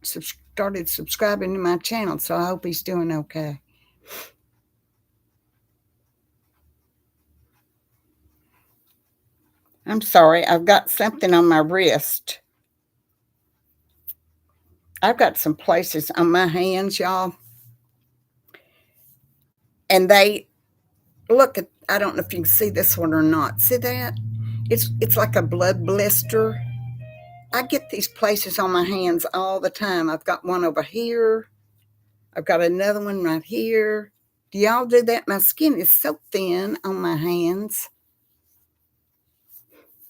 started subscribing to my channel, so I hope he's doing okay. I'm sorry, I've got something on my wrist. I've got some places on my hands, y'all. And they look at, I don't know if you can see this one or not. See that? It's like a blood blister. I get these places on my hands all the time. I've got one over here. I've got another one right here. Do y'all do that? My skin is so thin on my hands.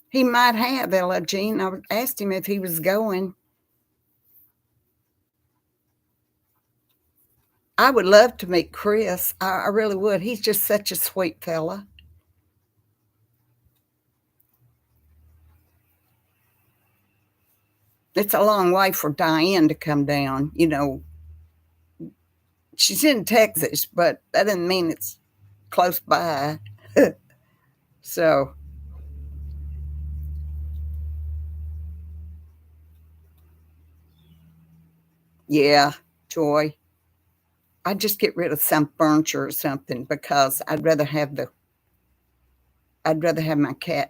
He might have, Ella Jean. I asked him if he was going. I would love to meet Chris. I really would. He's just such a sweet fella. It's a long way for Diane to come down. You know, she's in Texas, but that doesn't mean it's close by. So, yeah, Joy. I'd just get rid of some furniture or something because I'd rather have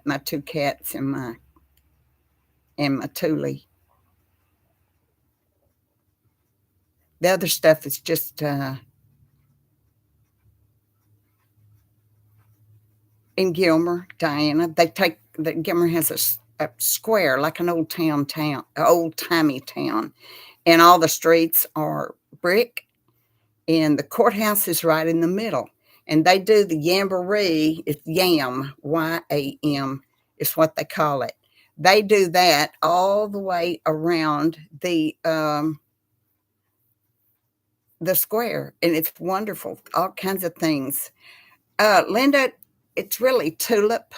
my two cats and my Thule. The other stuff is just in Gilmer, Diana. The Gilmer has a square like an old timey town, and all the streets are brick, and the courthouse is right in the middle. And they do the Jamboree. It's YAM, YAM is what they call it. They do that all the way around the square, and it's wonderful. All kinds of things. Linda, it's really Tulip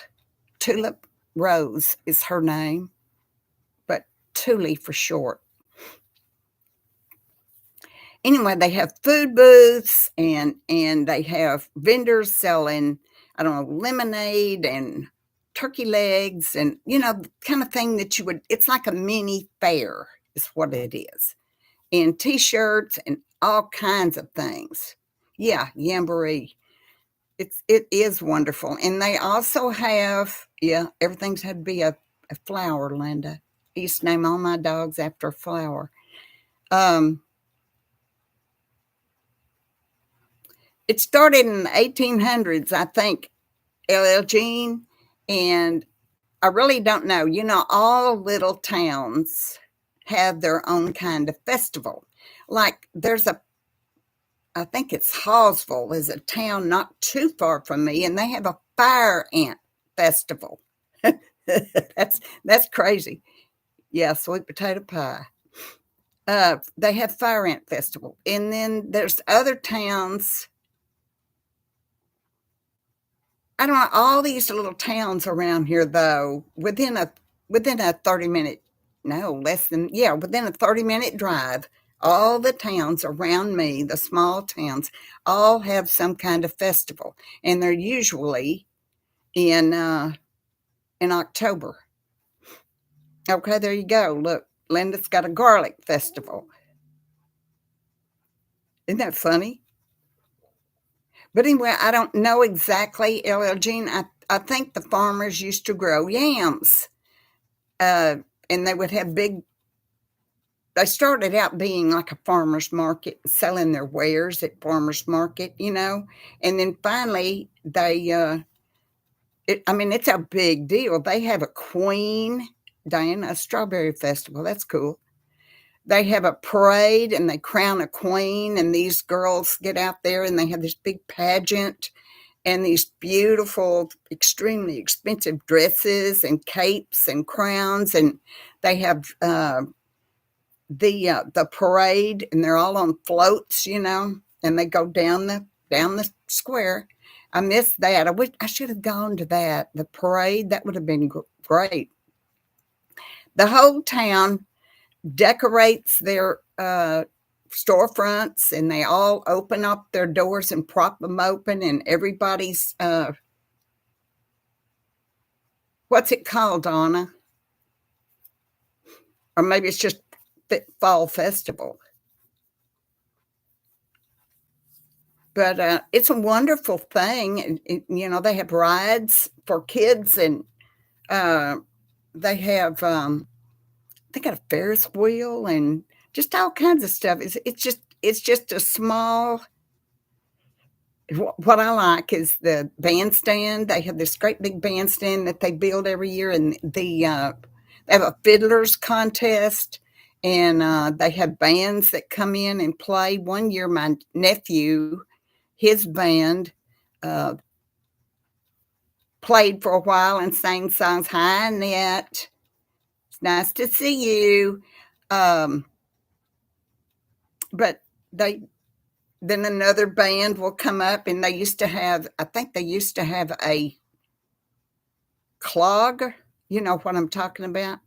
Rose is her name, but Thule for short. Anyway, they have food booths and they have vendors selling, I don't know, lemonade and turkey legs and the kind of thing that it's like a mini fair is what it is. And t-shirts and all kinds of things. Yeah, Jamboree. It is wonderful. And they also have, yeah, everything's had to be a flower, Linda. I used to name all my dogs after a flower. It started in the 1800s, I think, LL Jean, and I really don't know. All little towns have their own kind of festival. Like I think it's Hallsville is a town not too far from me, and they have a fire ant festival. That's crazy. Yeah, sweet potato pie. They have fire ant festival, and then there's other towns. I don't know, all these little towns around here, though, within a 30-minute, no, less than, yeah, within a 30-minute drive, all the towns around me, the small towns, all have some kind of festival, and they're usually in October. Okay, there you go. Look, Linda's got a garlic festival. Isn't that funny? But anyway, I don't know exactly, LL Jean. I think the farmers used to grow yams, and they would have big they started out being like a farmer's market, selling their wares at farmer's market, and then finally I mean, it's a big deal. They have a queen, Diana, a strawberry festival. That's cool. They have a parade and they crown a queen, and these girls get out there and they have this big pageant and these beautiful, extremely expensive dresses and capes and crowns, and they have the parade, and they're all on floats, and they go down the square. I missed that. I wish I should have gone to that. The parade, that would have been great. The whole town decorates their storefronts, and they all open up their doors and prop them open, and everybody's what's it called, Donna? Or maybe it's just fall festival. But it's a wonderful thing. They have rides for kids, and they have they got a Ferris wheel and just all kinds of stuff. It's just a small. What I like is the bandstand. They have this great big bandstand that they build every year, and they have a fiddlers contest, and they have bands that come in and play. One year, my nephew, his band, uh, played for a while and sang songs. Hi, Annette. It's nice to see you. Um, but then another band will come up, and I think they used to have a clog. You know what I'm talking about?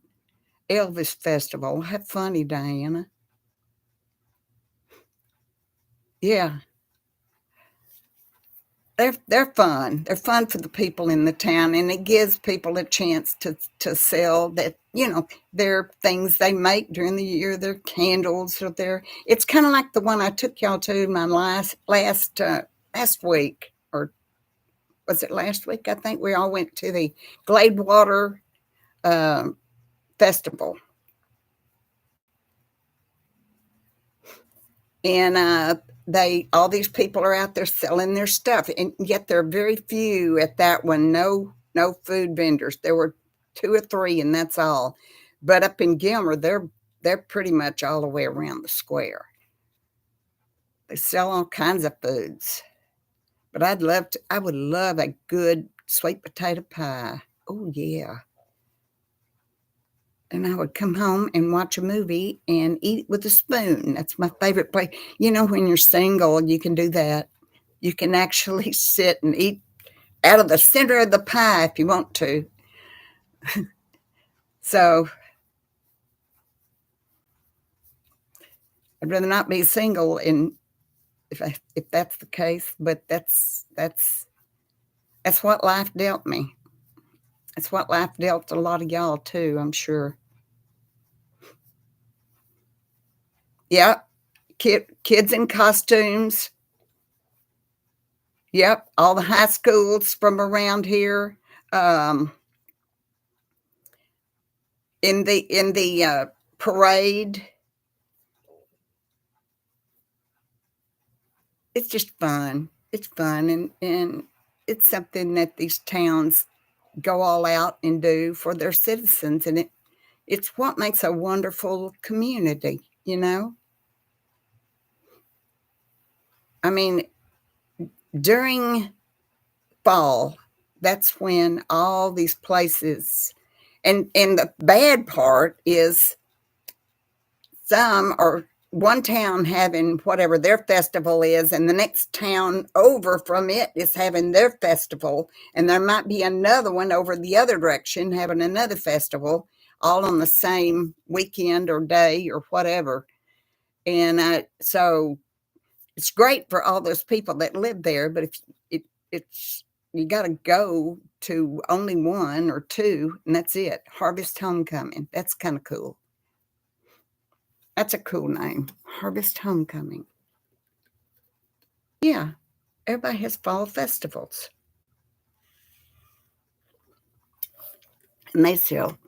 Elvis Festival. How funny, Diana. Yeah. They're fun. They're fun for the people in the town, and it gives people a chance to sell their things they make during the year, their candles or it's kind of like the one I took y'all to my last week, or was it last week? I think we all went to the Gladewater uh, Festival, and all these people are out there selling their stuff, and yet there are very few at that one. No food vendors. There were two or three, and that's all. But up in Gilmer, they're pretty much all the way around the square. They sell all kinds of foods. But I would love a good sweet potato pie. Oh yeah. And I would come home and watch a movie and eat it with a spoon. That's my favorite place. When you're single, you can do that. You can actually sit and eat out of the center of the pie if you want to. So I'd rather not be single, and if that's the case, but that's what life dealt me. That's what life dealt a lot of y'all too, I'm sure. Yep, kids in costumes. Yep, all the high schools from around here. Um, in the parade. It's just fun. It's fun, and it's something that these towns go all out and do for their citizens, and it's what makes a wonderful community. I mean, during fall, that's when all these places, and the bad part is some are one town having whatever their festival is, and the next town over from it is having their festival, and there might be another one over the other direction having another festival, all on the same weekend or day or whatever. And so it's great for all those people that live there, but if it's you got to go to only one or two, and that's it. Harvest Homecoming. That's kind of cool. That's a cool name, Harvest Homecoming. Yeah, everybody has fall festivals, and they sell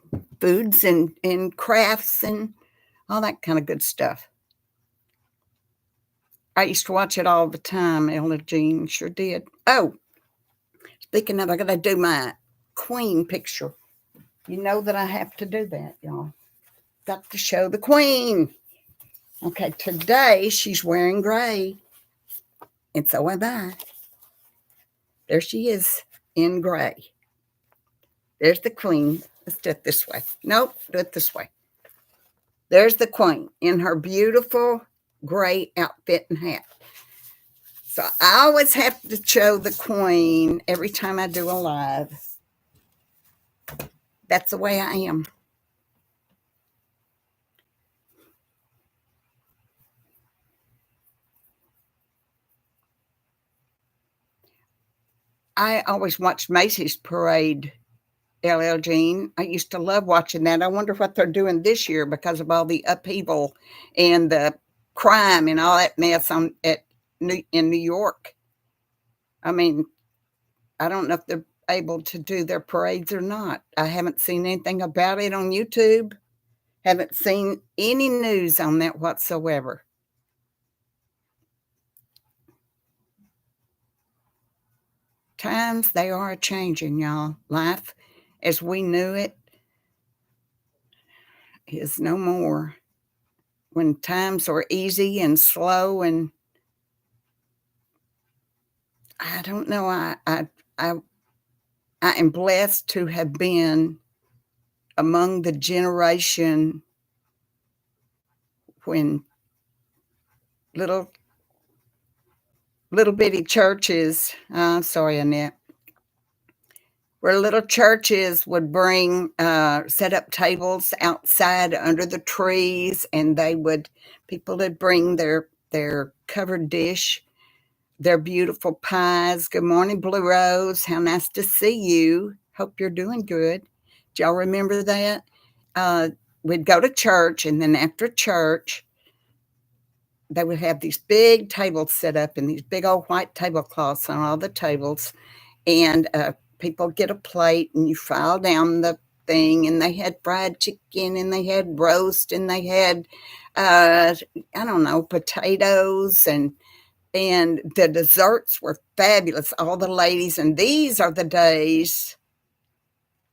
foods and crafts and all that kind of good stuff. I used to watch it all the time, Ella Jean, sure did. Oh, speaking of, I gotta do my queen picture. You know that I have to do that, y'all. Got to show the queen. Okay, today she's wearing gray, and so am I. There she is in gray. There's the queen. Let's do it this way. Nope, do it this way. There's the queen in her beautiful gray outfit and hat. So I always have to show the queen every time I do a live. That's the way I am. I always watched Macy's parade, LL Jean. I used to love watching that. I wonder what they're doing this year because of all the upheaval and the crime and all that mess in New York. I mean, I don't know if they're able to do their parades or not. I haven't seen anything about it on YouTube. Haven't seen any news on that whatsoever. Times they are changing, y'all. Life as we knew it is no more. When times are easy and slow, and I don't know, I am blessed to have been among the generation when little bitty churches, sorry, Annette, where little churches would bring, set up tables outside under the trees, and people would bring their covered dish, their beautiful pies. Good morning, Blue Rose. How nice to see you. Hope you're doing good. Do y'all remember that? Uh, we'd go to church, and then after church, they would have these big tables set up and these big old white tablecloths on all the tables, and people get a plate, and you file down the thing, and they had fried chicken, and they had roast, and they had I don't know, potatoes, and the desserts were fabulous. All the ladies, and these are the days.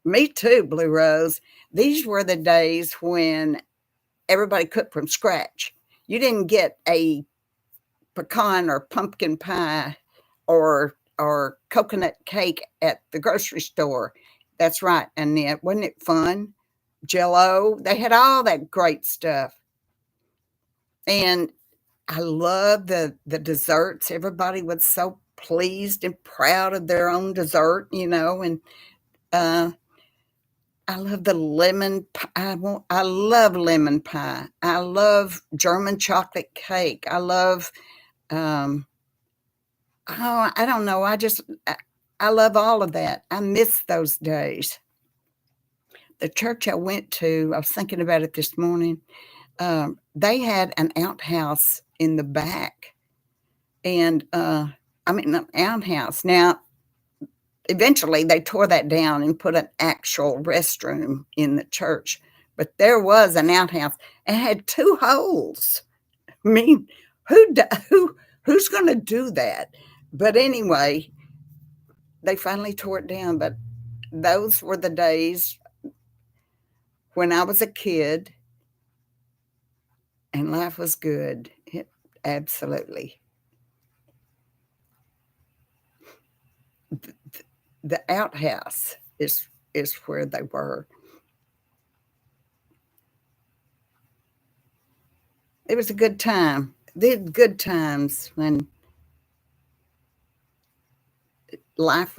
Me too, Blue Rose. These were the days when everybody cooked from scratch. You didn't get a pecan or pumpkin pie or coconut cake at the grocery store. That's right, Annette. Wasn't it fun? Jello. They had all that great stuff. And I love the desserts. Everybody was so pleased and proud of their own dessert, and uh, I love the lemon pie. I love lemon pie. I love German chocolate cake. I love um, oh, I don't know. I love all of that. I miss those days. The church I went to, I was thinking about it this morning. They had an outhouse in the back, and I mean, an outhouse. Now, eventually, they tore that down and put an actual restroom in the church. But there was an outhouse. It had two holes. I mean, who's going to do that? But anyway, they finally tore it down. But those were the days when I was a kid and life was good. Absolutely. The outhouse is where they were. It was a good time. They had good times when life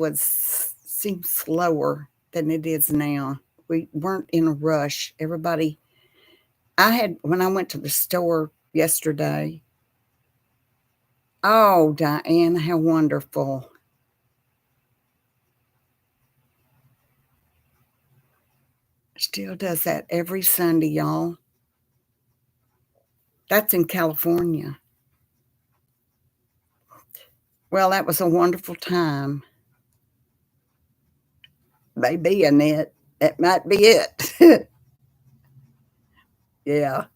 seemed slower than it is now. We weren't in a rush. Everybody, when I went to the store yesterday. Oh, Diane, how wonderful! Still does that every Sunday, y'all. That's in California. Well, that was a wonderful time. Maybe, Annette. That might be it. Yeah.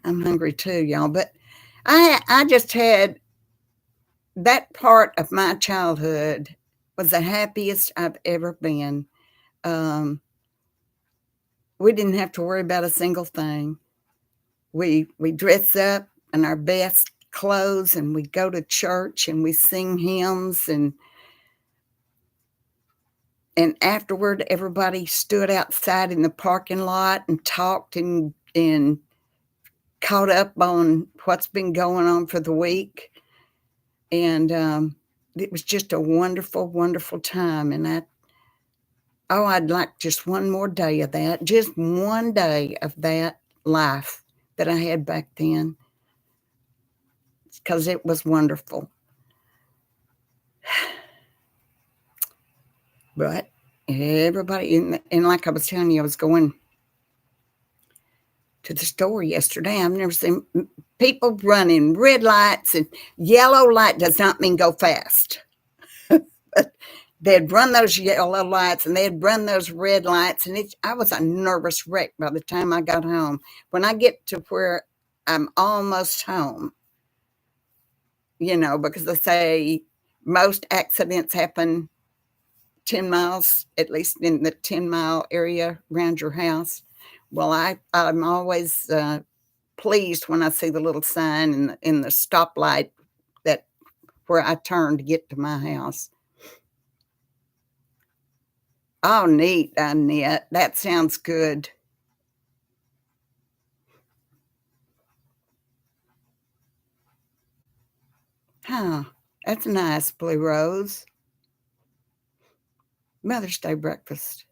I'm hungry too, y'all. But I just had that part of my childhood was the happiest I've ever been. Um, we didn't have to worry about a single thing. We dress up in our best clothes and we go to church and we sing hymns and afterward everybody stood outside in the parking lot and talked and caught up on what's been going on for the week. And it was just a wonderful, wonderful time. And I'd like just one more day of that, just one day of that life that I had back then, because it was wonderful. But everybody, and like I was telling you, I was going to the store yesterday. I've never seen people running red lights, and yellow light does not mean go fast. But they'd run those yellow lights and they'd run those red lights, and I was a nervous wreck by the time I got home. When I get to where I'm almost home, because they say most accidents happen 10 miles, at least in the 10-mile area around your house. Well, I'm always pleased when I see the little sign in the stoplight that where I turn to get to my house. Oh, neat, Annette. That sounds good. Huh. That's nice, Blue Rose. Mother's Day breakfast.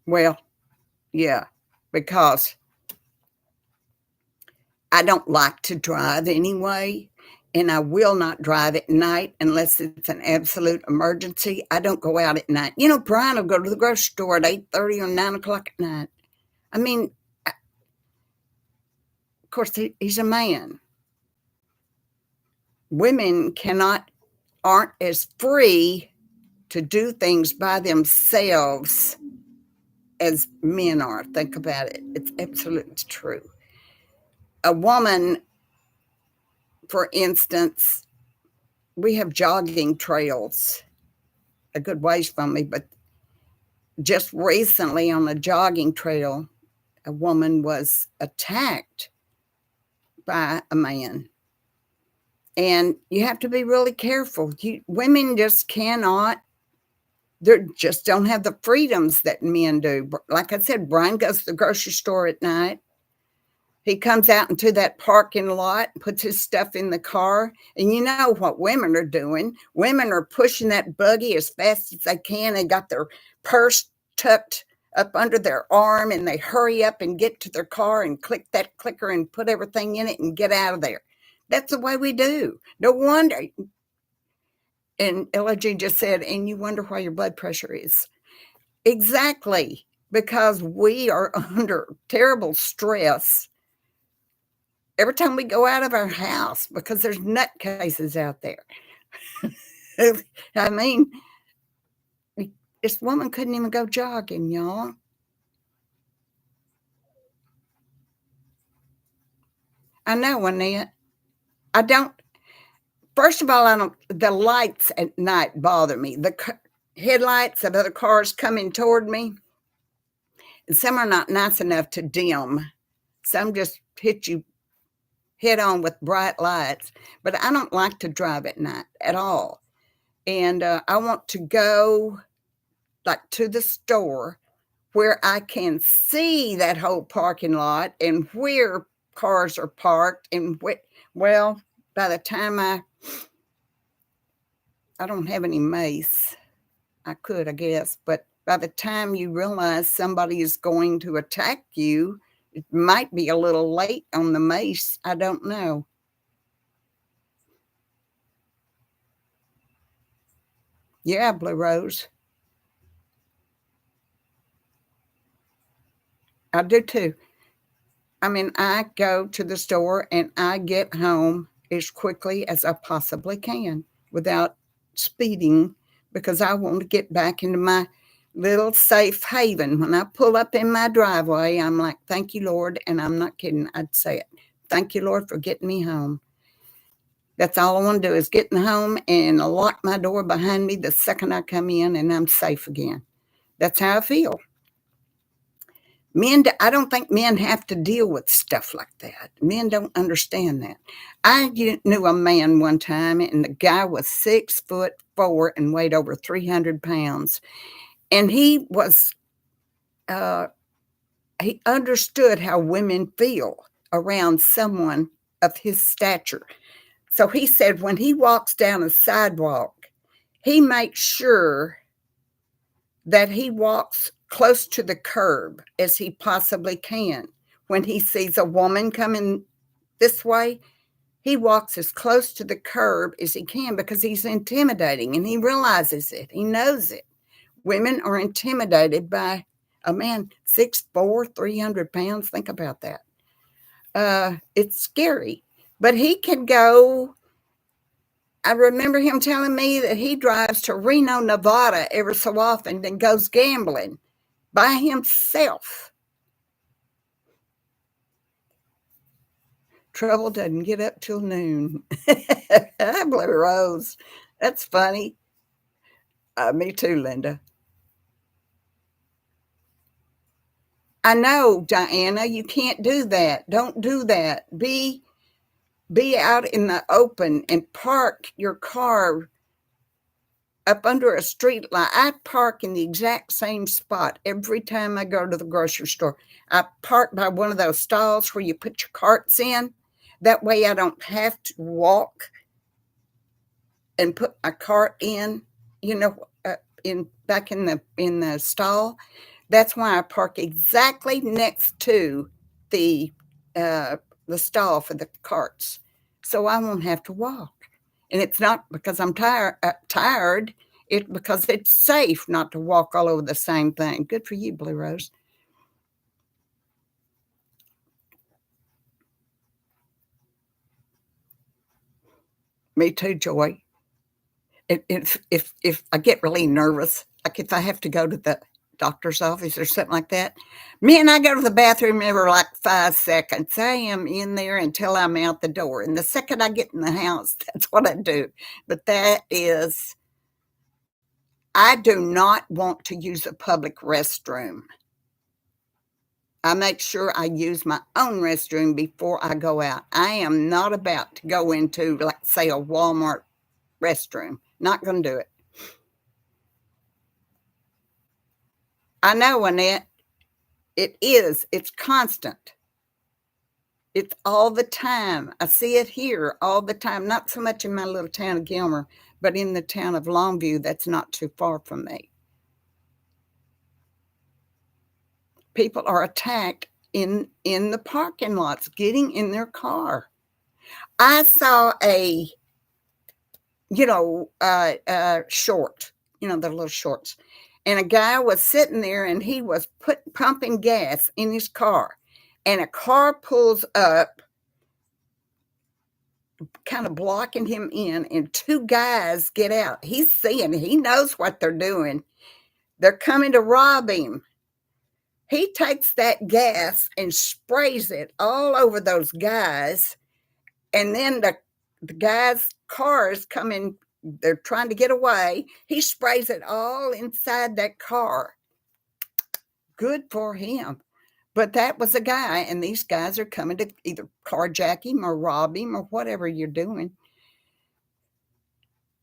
Well, yeah, because I don't like to drive anyway, and I will not drive at night unless it's an absolute emergency. I don't go out at night. Brian will go to the grocery store at 8:30 or 9 o'clock at night. I mean, of course, he's a man. Women aren't as free to do things by themselves as men are. Think about it. It's absolutely true. A woman, for instance, we have jogging trails a good ways from me, but just recently on a jogging trail, a woman was attacked by a man. And you have to be really careful. Women just cannot, they just don't have the freedoms that men do. Like I said, Brian goes to the grocery store at night. He comes out into that parking lot, puts his stuff in the car, and you know what women are doing. Women are pushing that buggy as fast as they can. They got their purse tucked up under their arm, and they hurry up and get to their car and click that clicker and put everything in it and get out of there. That's the way we do. No wonder. And LG just said, and you wonder why your blood pressure is. Exactly, because we are under terrible stress every time we go out of our house because there's nutcases out there. I mean, this woman couldn't even go jogging, y'all. I know, Annette. I don't. First of all, I don't. The lights at night bother me. The headlights of other cars coming toward me, and some are not nice enough to dim. Some just hit you head on with bright lights. But I don't like to drive at night at all. And I want to go like to the store where I can see that whole parking lot and where cars are parked and well, by the time I don't have any mace. I could, I guess, but by the time you realize somebody is going to attack you, it might be a little late on the mace. I don't know. Yeah, Blue Rose. I do too. I mean, I go to the store and I get home as quickly as I possibly can without speeding, because I want to get back into my little safe haven. When I pull up in my driveway, I'm like, thank you, Lord. And I'm not kidding. I'd say it. Thank you, Lord, for getting me home. That's all I want to do is get in home and lock my door behind me the second I come in, and I'm safe again. That's how I feel. I don't think men have to deal with stuff like that. Men don't understand that. I knew a man one time, and the guy was 6'4" and weighed over 300 pounds. And he understood how women feel around someone of his stature. So he said when he walks down a sidewalk, he makes sure that he walks close to the curb as he possibly can. When he sees a woman coming this way, he walks as close to the curb as he can because he's intimidating, and he realizes it. He knows it. Women are intimidated by a man 6'4", 300 pounds. Think about that. It's scary. But he can go. I remember him telling me that he drives to Reno, Nevada every so often and goes gambling by himself. Trouble doesn't get up till noon. Blue Rose. That's funny. Me too, Linda. I know, Diana, you can't do that. Don't do that. Be out in the open and park your car up under a street light. I park in the exact same spot every time I go to the grocery store. I park by one of those stalls where you put your carts in. That way I don't have to walk and put my cart in, back in the stall. That's why I park exactly next to the stall for the carts, so I won't have to walk. And it's not because I'm tired. It's because it's safe not to walk all over the same thing. Good for you, Blue Rose. Me too, Joy. If I get really nervous, like if I have to go to the doctor's office or something like that, man, I go to the bathroom every like 5 seconds. I am in there until I'm out the door. And the second I get in the house, that's what I do. But I do not want to use a public restroom. I make sure I use my own restroom before I go out. I am not about to go into, like, say, a Walmart restroom. Not going to do it. I know, Annette. It is. It's constant. It's all the time. I see it here all the time. Not so much in my little town of Gilmer, but in the town of Longview. That's not too far from me. People are attacked in the parking lots, getting in their car. I saw a short, the little shorts, and a guy was sitting there, and he was pumping gas in his car, and a car pulls up, kind of blocking him in, and 2 guys get out. He knows what they're doing. They're coming to rob him. He takes that gas and sprays it all over those guys, and then the guys' cars come in. They're trying to get away. He sprays it all inside that car. Good for him. But that was a guy, and these guys are coming to either carjack him or rob him or whatever you're doing.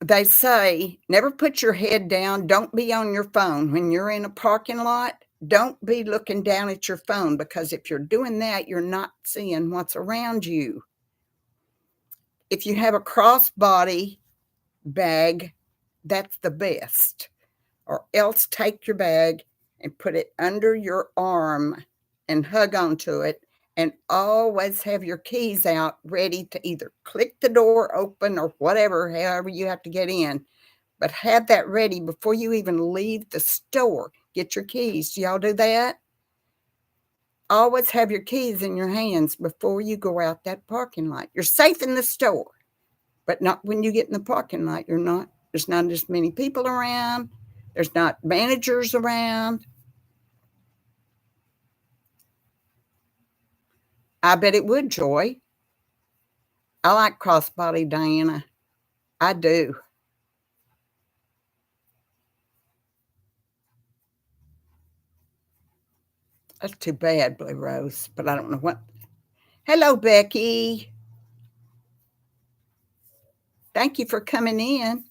They say, never put your head down. Don't be on your phone. When you're in a parking lot, don't be looking down at your phone, because if you're doing that, you're not seeing what's around you. If you have a crossbody bag, that's the best. Or else take your bag and put it under your arm and hug onto it, and always have your keys out ready to either click the door open or whatever, however you have to get in. But have that ready before you even leave the store. Get your keys. Do y'all do that? always have your keys in your hands before you go out that parking lot. You're safe in the store, but not when you get in the parking lot. You're not. There's not as many people around. There's not managers around. I bet it would, Joy. I like crossbody, Diana. I do. That's too bad, Blue Rose, but I don't know what. Hello, Becky. Thank you for coming in.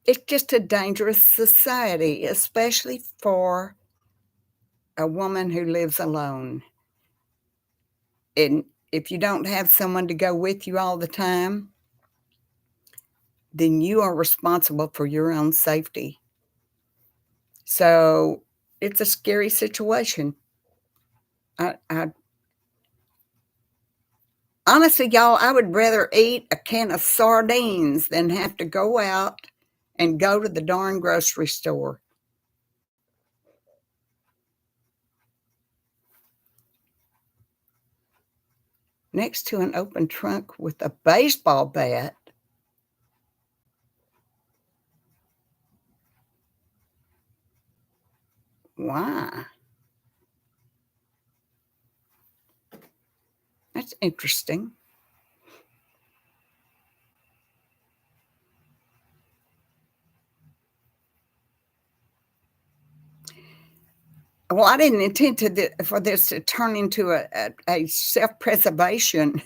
It's just a dangerous society, especially for a woman who lives alone. And if you don't have someone to go with you all the time, then you are responsible for your own safety. So it's a scary situation. I honestly, y'all, I would rather eat a can of sardines than have to go out and go to the darn grocery store. Next to an open trunk with a baseball bat. Why? That's interesting. Well, I didn't intend for this to turn into a self-preservation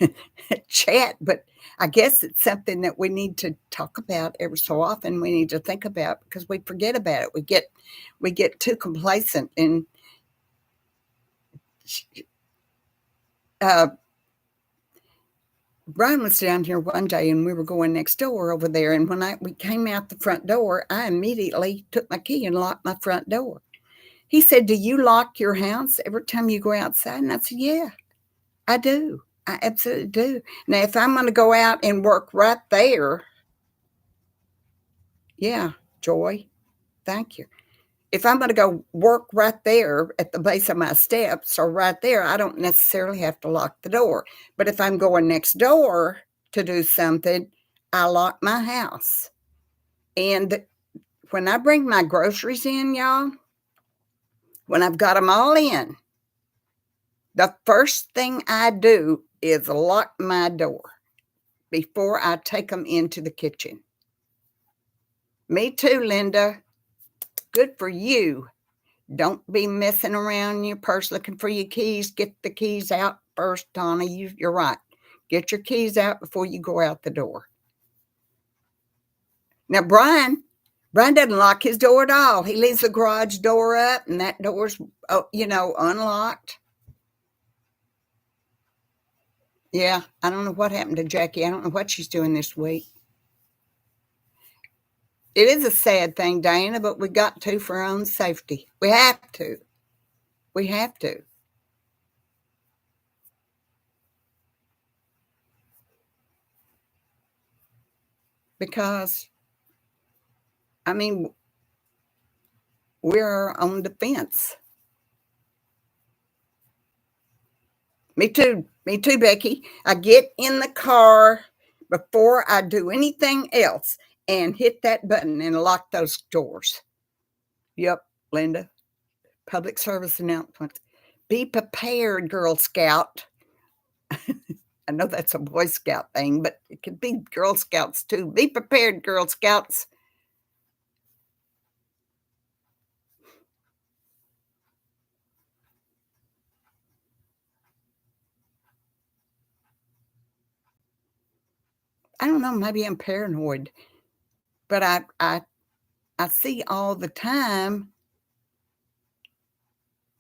chat, but I guess it's something that we need to talk about every so often. We need to think about because we forget about it. We get too complacent. And Brian was down here one day, and we were going next door over there. And when we came out the front door, I immediately took my key and locked my front door. He said, "Do you lock your house every time you go outside?" And I said, "Yeah, I do. I absolutely do." Now, if I'm going to go out and work right there, yeah, Joy, thank you. If I'm going to go work right there at the base of my steps or right there, I don't necessarily have to lock the door. But if I'm going next door to do something, I lock my house. And when I bring my groceries in, y'all, when I've got them all in, the first thing I do is lock my door before I take them into the kitchen. Me too, Linda. Good for you. Don't be messing around in your purse looking for your keys. Get the keys out first, Donna. You're right. Get your keys out before you go out the door. Now, Brian doesn't lock his door at all. He leaves the garage door up, and that door's, unlocked. Yeah, I don't know what happened to Jackie. I don't know what she's doing this week. It is a sad thing, Diana, but we got to for our own safety. We have to. We have to. Because, I mean, we're on defense. Me too, Becky. I get in the car before I do anything else and hit that button and lock those doors. Yep, Linda. Public service announcement. Be prepared, Girl Scout. I know that's a Boy Scout thing, but it could be Girl Scouts too. Be prepared, Girl Scouts. I don't know, maybe I'm paranoid, but I see all the time,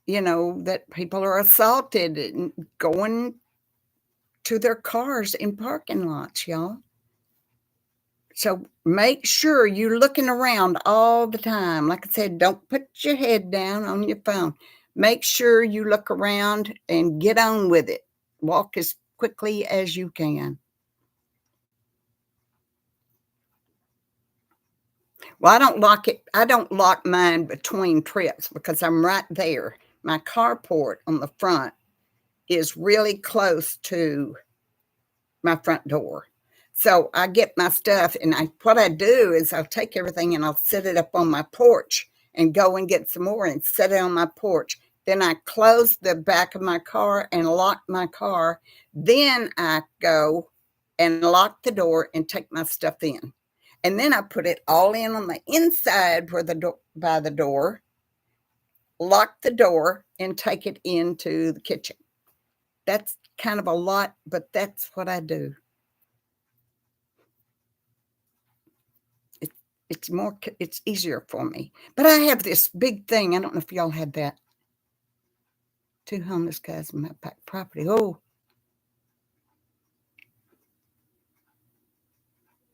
that people are assaulted and going to their cars in parking lots, y'all. So make sure you're looking around all the time. Like I said, don't put your head down on your phone. Make sure you look around and get on with it. Walk as quickly as you can. Well, I don't lock mine between trips because I'm right there. My carport on the front is really close to my front door. So I get my stuff and what I do is I'll take everything and I'll set it up on my porch and go and get some more and set it on my porch. Then I close the back of my car and lock my car. Then I go and lock the door and take my stuff in. And then I put it all in on the inside where the door by the door, lock the door and take it into the kitchen. That's kind of a lot, but that's what I do. It, it's easier for me. But I have this big thing. I don't know if y'all had that. Two homeless guys in my back property. Oh,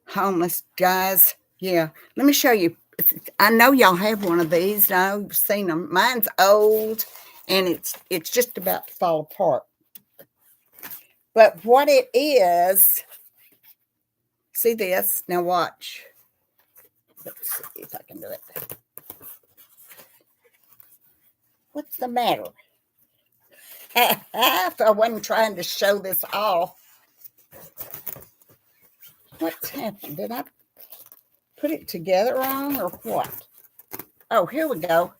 homeless guys. Yeah. Let me show you. I know y'all have one of these. I know you've seen them. Mine's old and it's just about to fall apart. But what it is, see this? Now watch. Let's see if I can do it. What's the matter? If I wasn't trying to show this off. What's happened? Did I put it together wrong or what? Oh, here we go.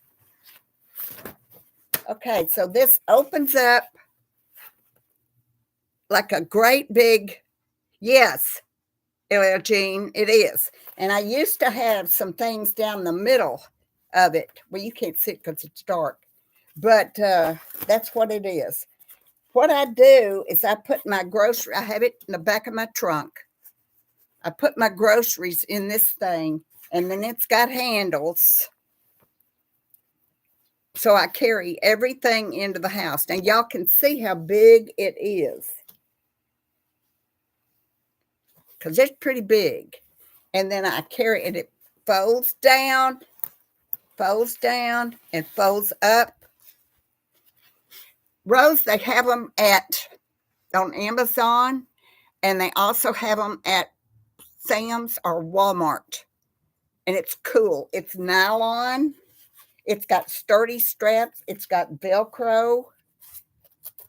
Okay, so this opens up like a great big, yes, LL Jean, it is. And I used to have some things down the middle of it. Well, you can't see it because it's dark, but that's what it is. What I do is I put my grocery, I have it in the back of my trunk. I put my groceries in this thing, and then it's got handles. So I carry everything into the house. Now, y'all can see how big it is because it's pretty big. And then I carry it. It folds down, and folds up. Rose, they have them on Amazon, and they also have them at Sam's or Walmart. And it's cool. It's nylon. It's got sturdy straps. It's got Velcro.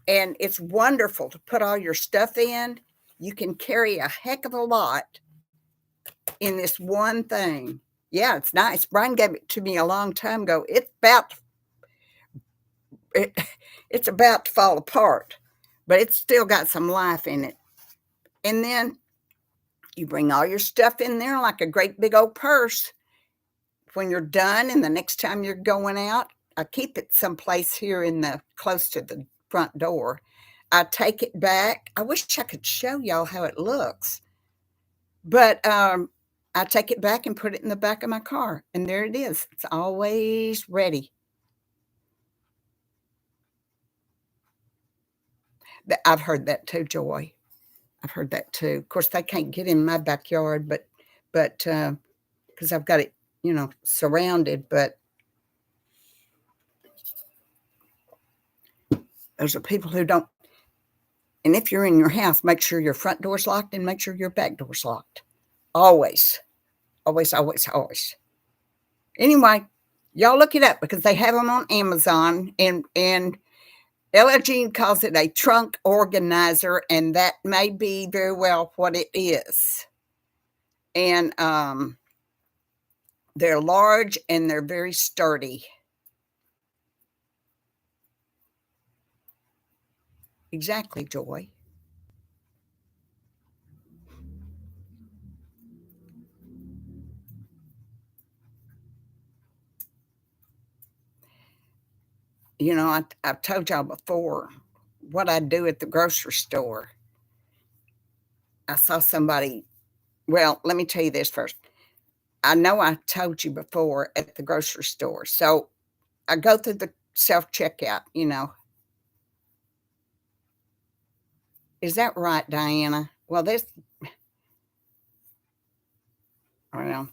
And it's wonderful to put all your stuff in. You can carry a heck of a lot in this one thing. Yeah, it's nice. Brian gave it to me a long time ago. It's about to fall apart, but it's still got some life in it. And then you bring all your stuff in there like a great big old purse. When you're done and the next time you're going out, I keep it someplace here close to the front door. I take it back. I wish I could show y'all how it looks. But I take it back and put it in the back of my car. And there it is. It's always ready. I've heard that too, Joy. I've heard that too. Of course, they can't get in my backyard, but because I've got it, surrounded. But those are people who don't. And if you're in your house, make sure your front door's locked and make sure your back door's locked. Always, always, always, always. Anyway, y'all look it up because they have them on Amazon, and LL Jean calls it a trunk organizer, and that may be very well what it is. And they're large and they're very sturdy. Exactly, Joy. I've told y'all before what I do at the grocery store. I saw somebody, well, let me tell you this first. I know I told you before at the grocery store. So I go through the self checkout, Is that right, Diana? Well, well,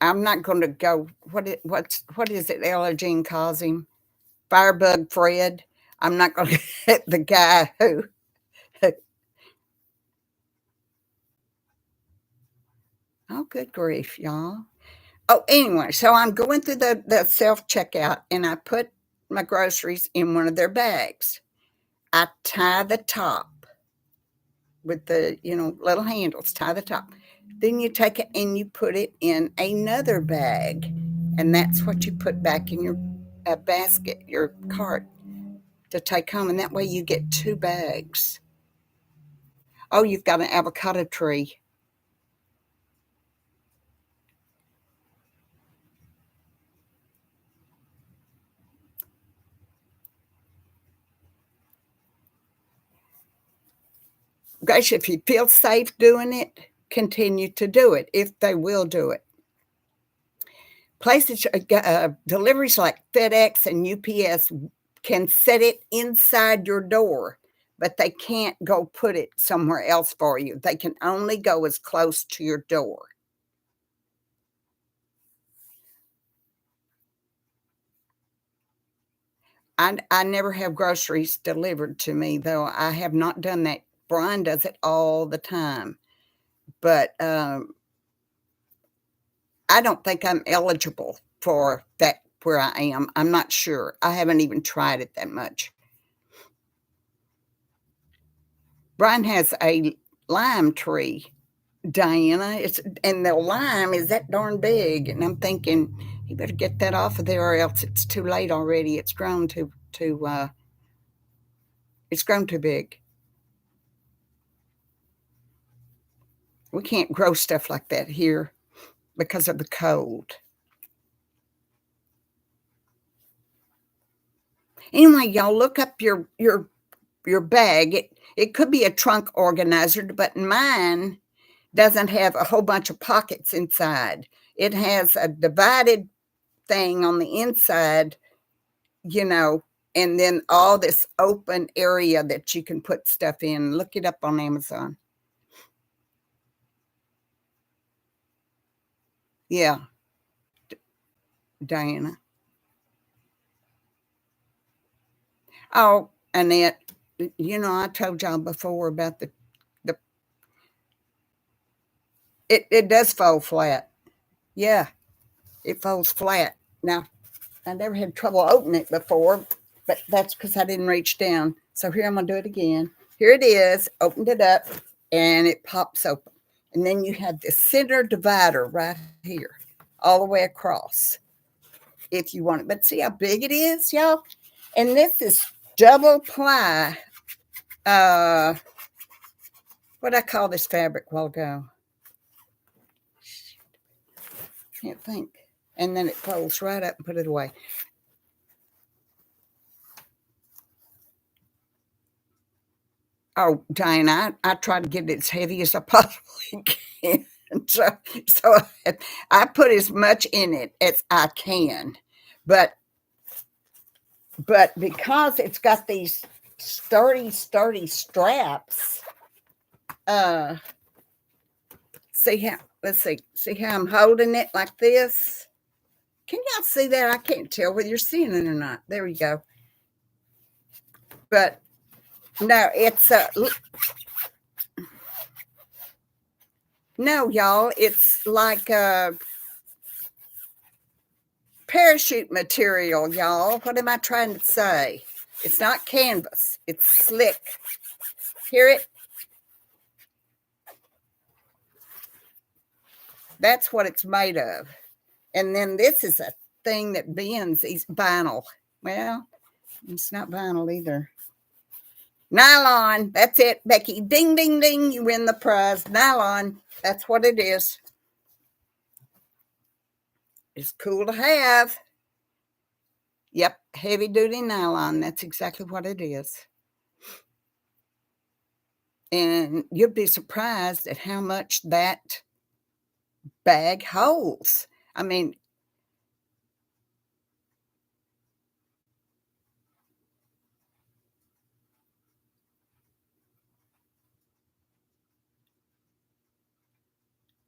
I'm not going to go. What is it? Ella Jean calls him Firebug Fred. I'm not going to get the guy who. Oh, good grief, y'all. Oh, anyway, so I'm going through the self-checkout, and I put my groceries in one of their bags. I tie the top with the, little handles, tie the top. Then you take it and you put it in another bag, and that's what you put back in your basket, your cart to take home, and that way you get 2 bags. Oh, you've got an avocado tree. Gosh, if you feel safe doing it, continue to do it if they will do it. Places, deliveries like FedEx and UPS can set it inside your door, but they can't go put it somewhere else for you. They can only go as close to your door. I never have groceries delivered to me, though. I have not done that. Brian does it all the time, but I don't think I'm eligible for that where I am. I'm not sure. I haven't even tried it that much. Brian has a lime tree, Diana. And the lime is that darn big, and I'm thinking you better get that off of there, or else it's too late already. It's grown too big. We can't grow stuff like that here because of the cold. Anyway, y'all look up your bag. It could be a trunk organizer, but mine doesn't have a whole bunch of pockets inside. It has a divided thing on the inside, you know, and then all this open area that you can put stuff in. Look it up on Amazon. Yeah, Diana. Oh, Annette, I told y'all before about the it does fold flat. Yeah, it folds flat. Now, I never had trouble opening it before, but that's because I didn't reach down. So here I'm gonna do it again. Here it is. Opened it up, and it pops open. And then you have the center divider right here, all the way across, if you want it. But see how big it is, y'all? And this is double ply. Uh, what I call this fabric while ago? Can't think. And then it folds right up and put it away. Oh, Diane, I try to get it as heavy as I possibly can. So, so I put as much in it as I can, but because it's got these sturdy straps, uh, see how I'm holding it like this. Can y'all see that? I can't tell whether you're seeing it or not. There you go. But no, no, y'all. It's like parachute material, y'all. What am I trying to say? It's not canvas. It's slick. Hear it? That's what it's made of. And then this is a thing that bends. These vinyl. Well, it's not vinyl either. Nylon. That's it, Becky. Ding, ding, ding. You win the prize. Nylon. That's what it is. It's cool to have. Yep, heavy duty nylon. That's exactly what it is. And you'll be surprised at how much that bag holds. I mean,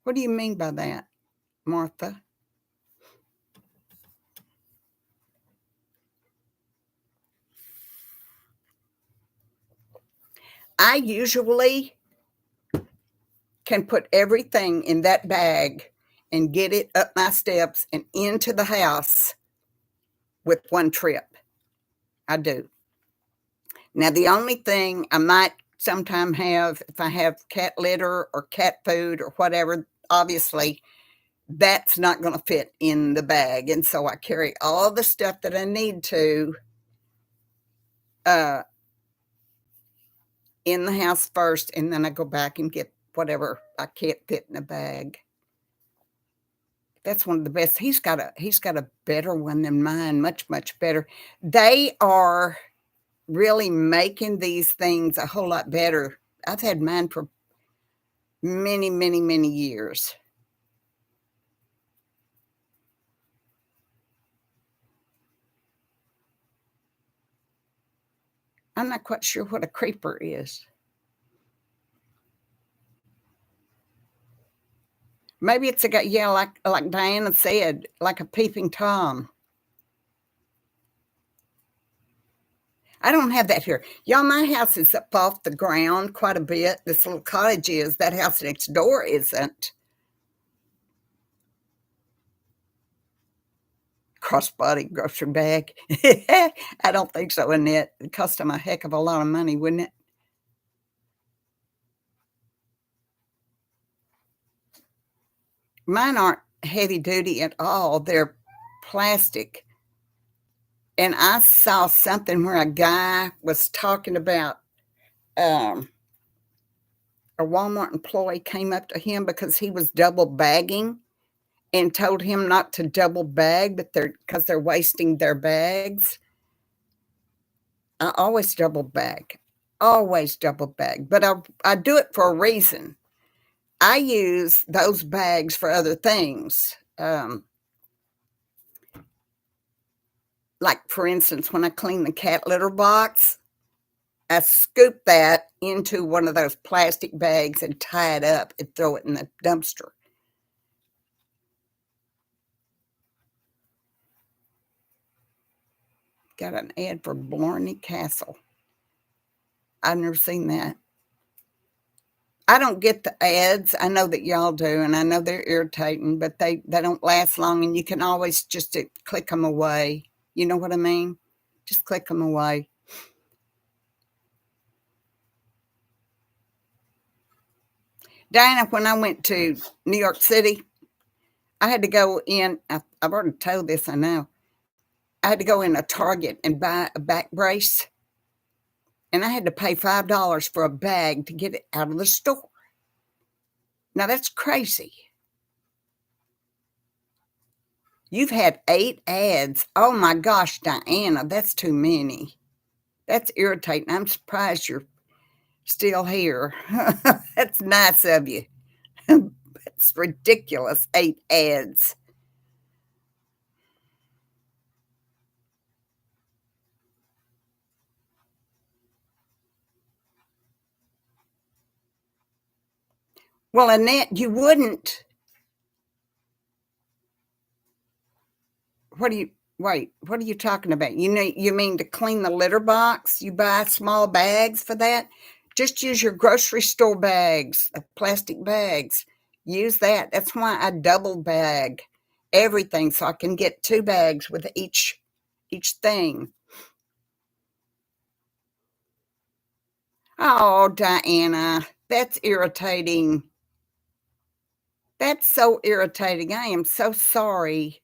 what do you mean by that, Martha? I usually can put everything in that bag and get it up my steps and into the house with one trip. I do. Now, the only thing I might sometime have, if I have cat litter or cat food or whatever, obviously that's not going to fit in the bag. And so I carry all the stuff that I need to in the house first, and then I go back and get whatever I can't fit in a bag. That's one of the best. He's got a better one than mine, much, much better. They are really making these things a whole lot better. I've had mine for many, many, many years. I'm not quite sure what a creeper is. Maybe it's a guy, yeah, like Diana said, like a peeping Tom. I don't have that here. Y'all, my house is up off the ground quite a bit. This little cottage is. That house next door isn't. Crossbody grocery bag. I don't think so, Annette. It cost them a heck of a lot of money, wouldn't it? Mine aren't heavy duty at all. They're plastic. And I saw something where a guy was talking about a Walmart employee came up to him because he was double bagging and told him not to double bag, but because they're wasting their bags. I always double bag, but I do it for a reason. I use those bags for other things. Like, for instance, when I clean the cat litter box, I scoop that into one of those plastic bags and tie it up and throw it in the dumpster. Got an ad for Blarney Castle. I've never seen that. I don't get the ads. I know that y'all do, and I know they're irritating, but they don't last long, and you can always just click them away. You know what I mean? Just click them away. Diana, when I went to New York City, I had to go in. I've already told this, I know. I had to go in a Target and buy a back brace, and I had to pay $5 for a bag to get it out of the store. Now, that's crazy. You've had 8 ads. Oh my gosh, Diana, that's too many. That's irritating. I'm surprised you're still here. That's nice of you. It's ridiculous. 8 ads. Well, Annette, you wouldn't. What are you talking about? You mean to clean the litter box? You buy small bags for that? Just use your grocery store bags, plastic bags. Use that. That's why I double bag everything so I can get 2 bags with each thing. Oh, Diana, that's irritating. That's so irritating. I am so sorry.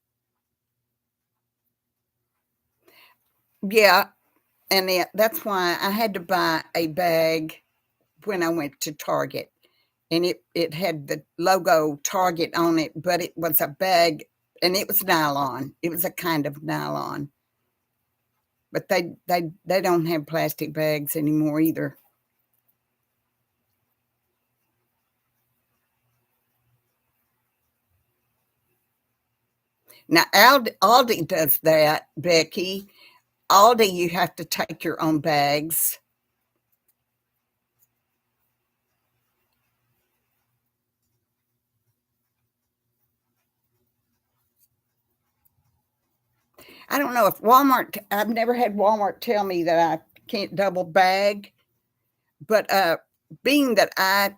Yeah, and that's why I had to buy a bag when I went to Target, and it had the logo Target on it, but it was a bag, and it was nylon. It was a kind of nylon, but they don't have plastic bags anymore either. Now Aldi does that, Becky. Aldi, you have to take your own bags. I don't know if Walmart. I've never had Walmart tell me that I can't double bag, but being that I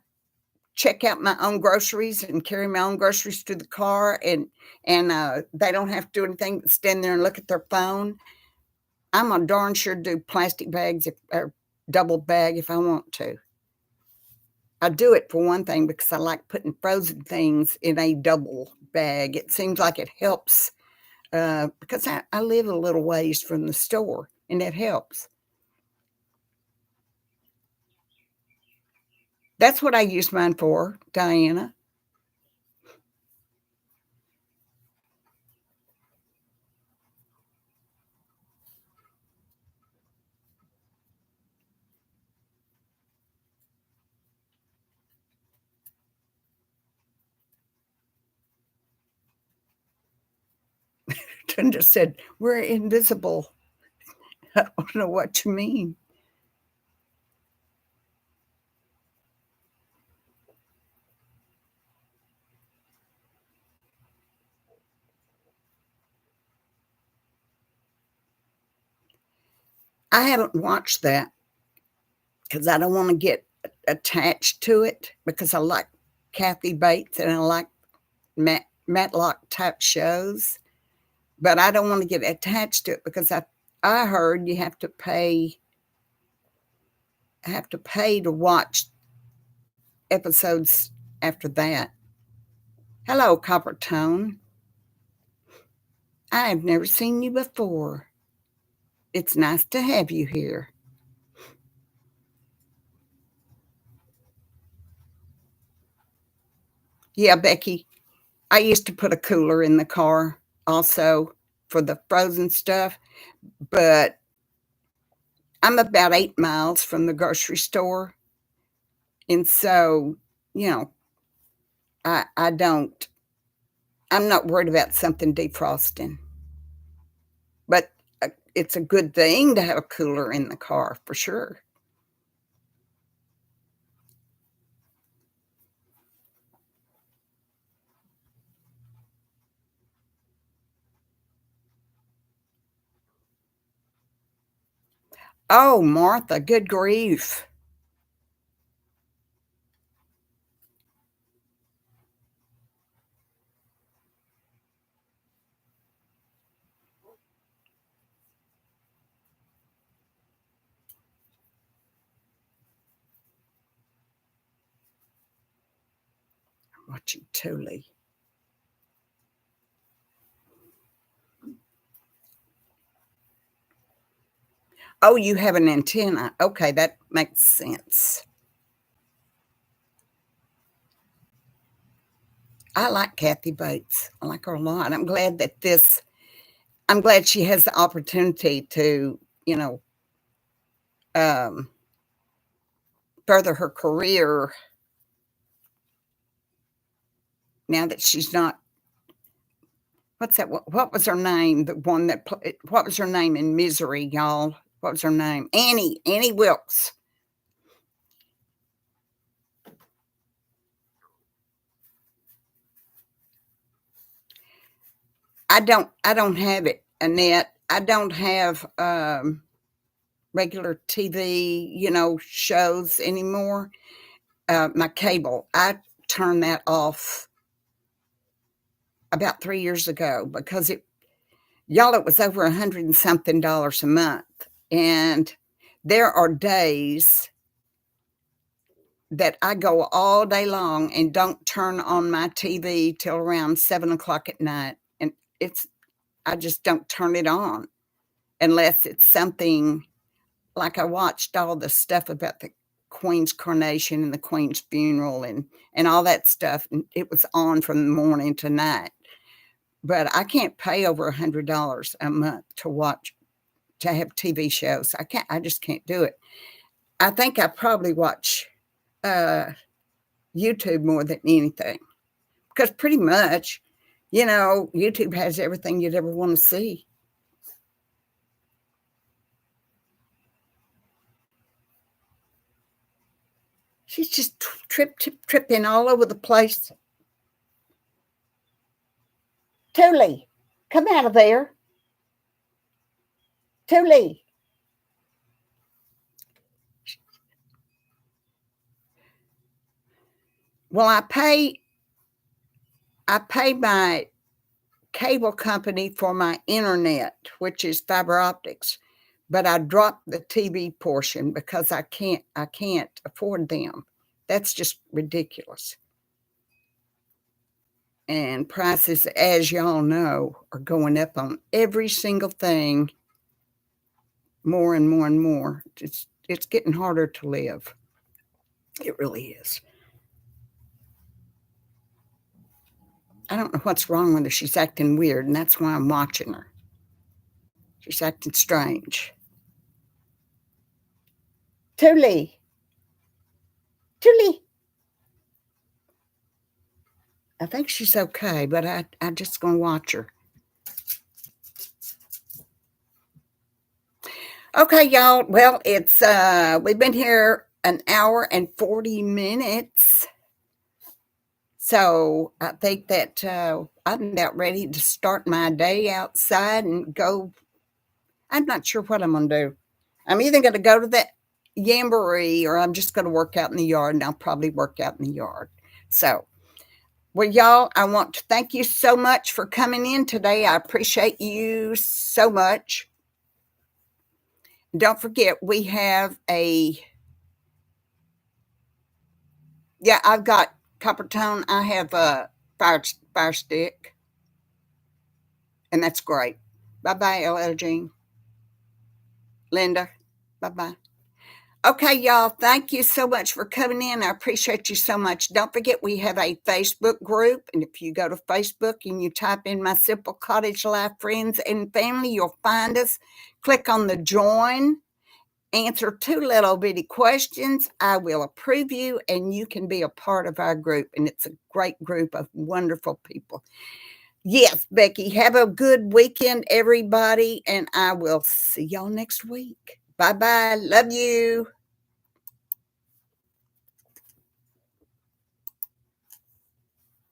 check out my own groceries and carry my own groceries to the car, and they don't have to do anything but stand there and look at their phone. I'm a darn sure do plastic bags or double bag if I want to. I do it for one thing because I like putting frozen things in a double bag. It seems like it helps because I live a little ways from the store, and it helps. That's what I use mine for, Diana. Tunda said, "We're invisible." I don't know what you mean. I haven't watched that because I don't want to get attached to it because I like Kathy Bates and I like Matlock type shows, but I don't want to get attached to it because I heard you have to pay to watch episodes after that. Hello, Copper Tone. I have never seen you before. It's nice to have you here. Yeah, Becky, I used to put a cooler in the car also for the frozen stuff, but I'm about 8 miles from the grocery store. And so, you know, I don't, I'm not worried about something defrosting, but it's a good thing to have a cooler in the car for sure. Oh, Martha, good grief. Watching Tully. Oh, you have an antenna. Okay, that makes sense. I like Kathy Bates. I like her a lot. I'm glad she has the opportunity to, you know, um, further her career now that she's not. What's that? What was her name? The one that, what was her name in Misery, y'all? What was her name? Annie Wilkes. I don't have it, Annette. I don't have regular TV, shows anymore. My cable, I turned that off about 3 years ago because it was over $100 and something a month. And there are days that I go all day long and don't turn on my TV till around 7 o'clock at night. And I just don't turn it on unless it's something like I watched all the stuff about the Queen's coronation and the Queen's funeral and all that stuff. And it was on from morning to night. But I can't pay over $100 a month to have TV shows. I just can't do it. I think I probably watch uh, YouTube more than anything because pretty much, YouTube has everything you'd ever want to see. She's just tripping all over the place. Tully, come out of there. Tully. Well, I pay my cable company for my internet, which is fiber optics, but I dropped the TV portion because I can't afford them. That's just ridiculous. And prices, as y'all know, are going up on every single thing more and more and more. It's getting harder to live. It really is. I don't know what's wrong with her. She's acting weird, and that's why I'm watching her. She's acting strange. Tuli, Tuli. I think she's okay, but I'm just gonna watch her. Okay, y'all. Well, it's we've been here an hour and 40 minutes. So I think that I'm about ready to start my day outside and go. I'm not sure what I'm going to do. I'm either going to go to that Jamboree or I'm just going to work out in the yard, and I'll probably work out in the yard. So, well, y'all, I want to thank you so much for coming in today. I appreciate you so much. Don't forget, we have I've got copper tone. I have a fire stick, and that's great. Bye bye, LL Jean. Linda, bye bye. Okay, y'all, thank you so much for coming in. I appreciate you so much. Don't forget, we have a Facebook group. And if you go to Facebook and you type in My Simple Cottage Life Friends and Family, you'll find us. Click on the join, answer 2 little bitty questions. I will approve you, and you can be a part of our group. And it's a great group of wonderful people. Yes, Becky, have a good weekend, everybody. And I will see y'all next week. Bye bye. Love you.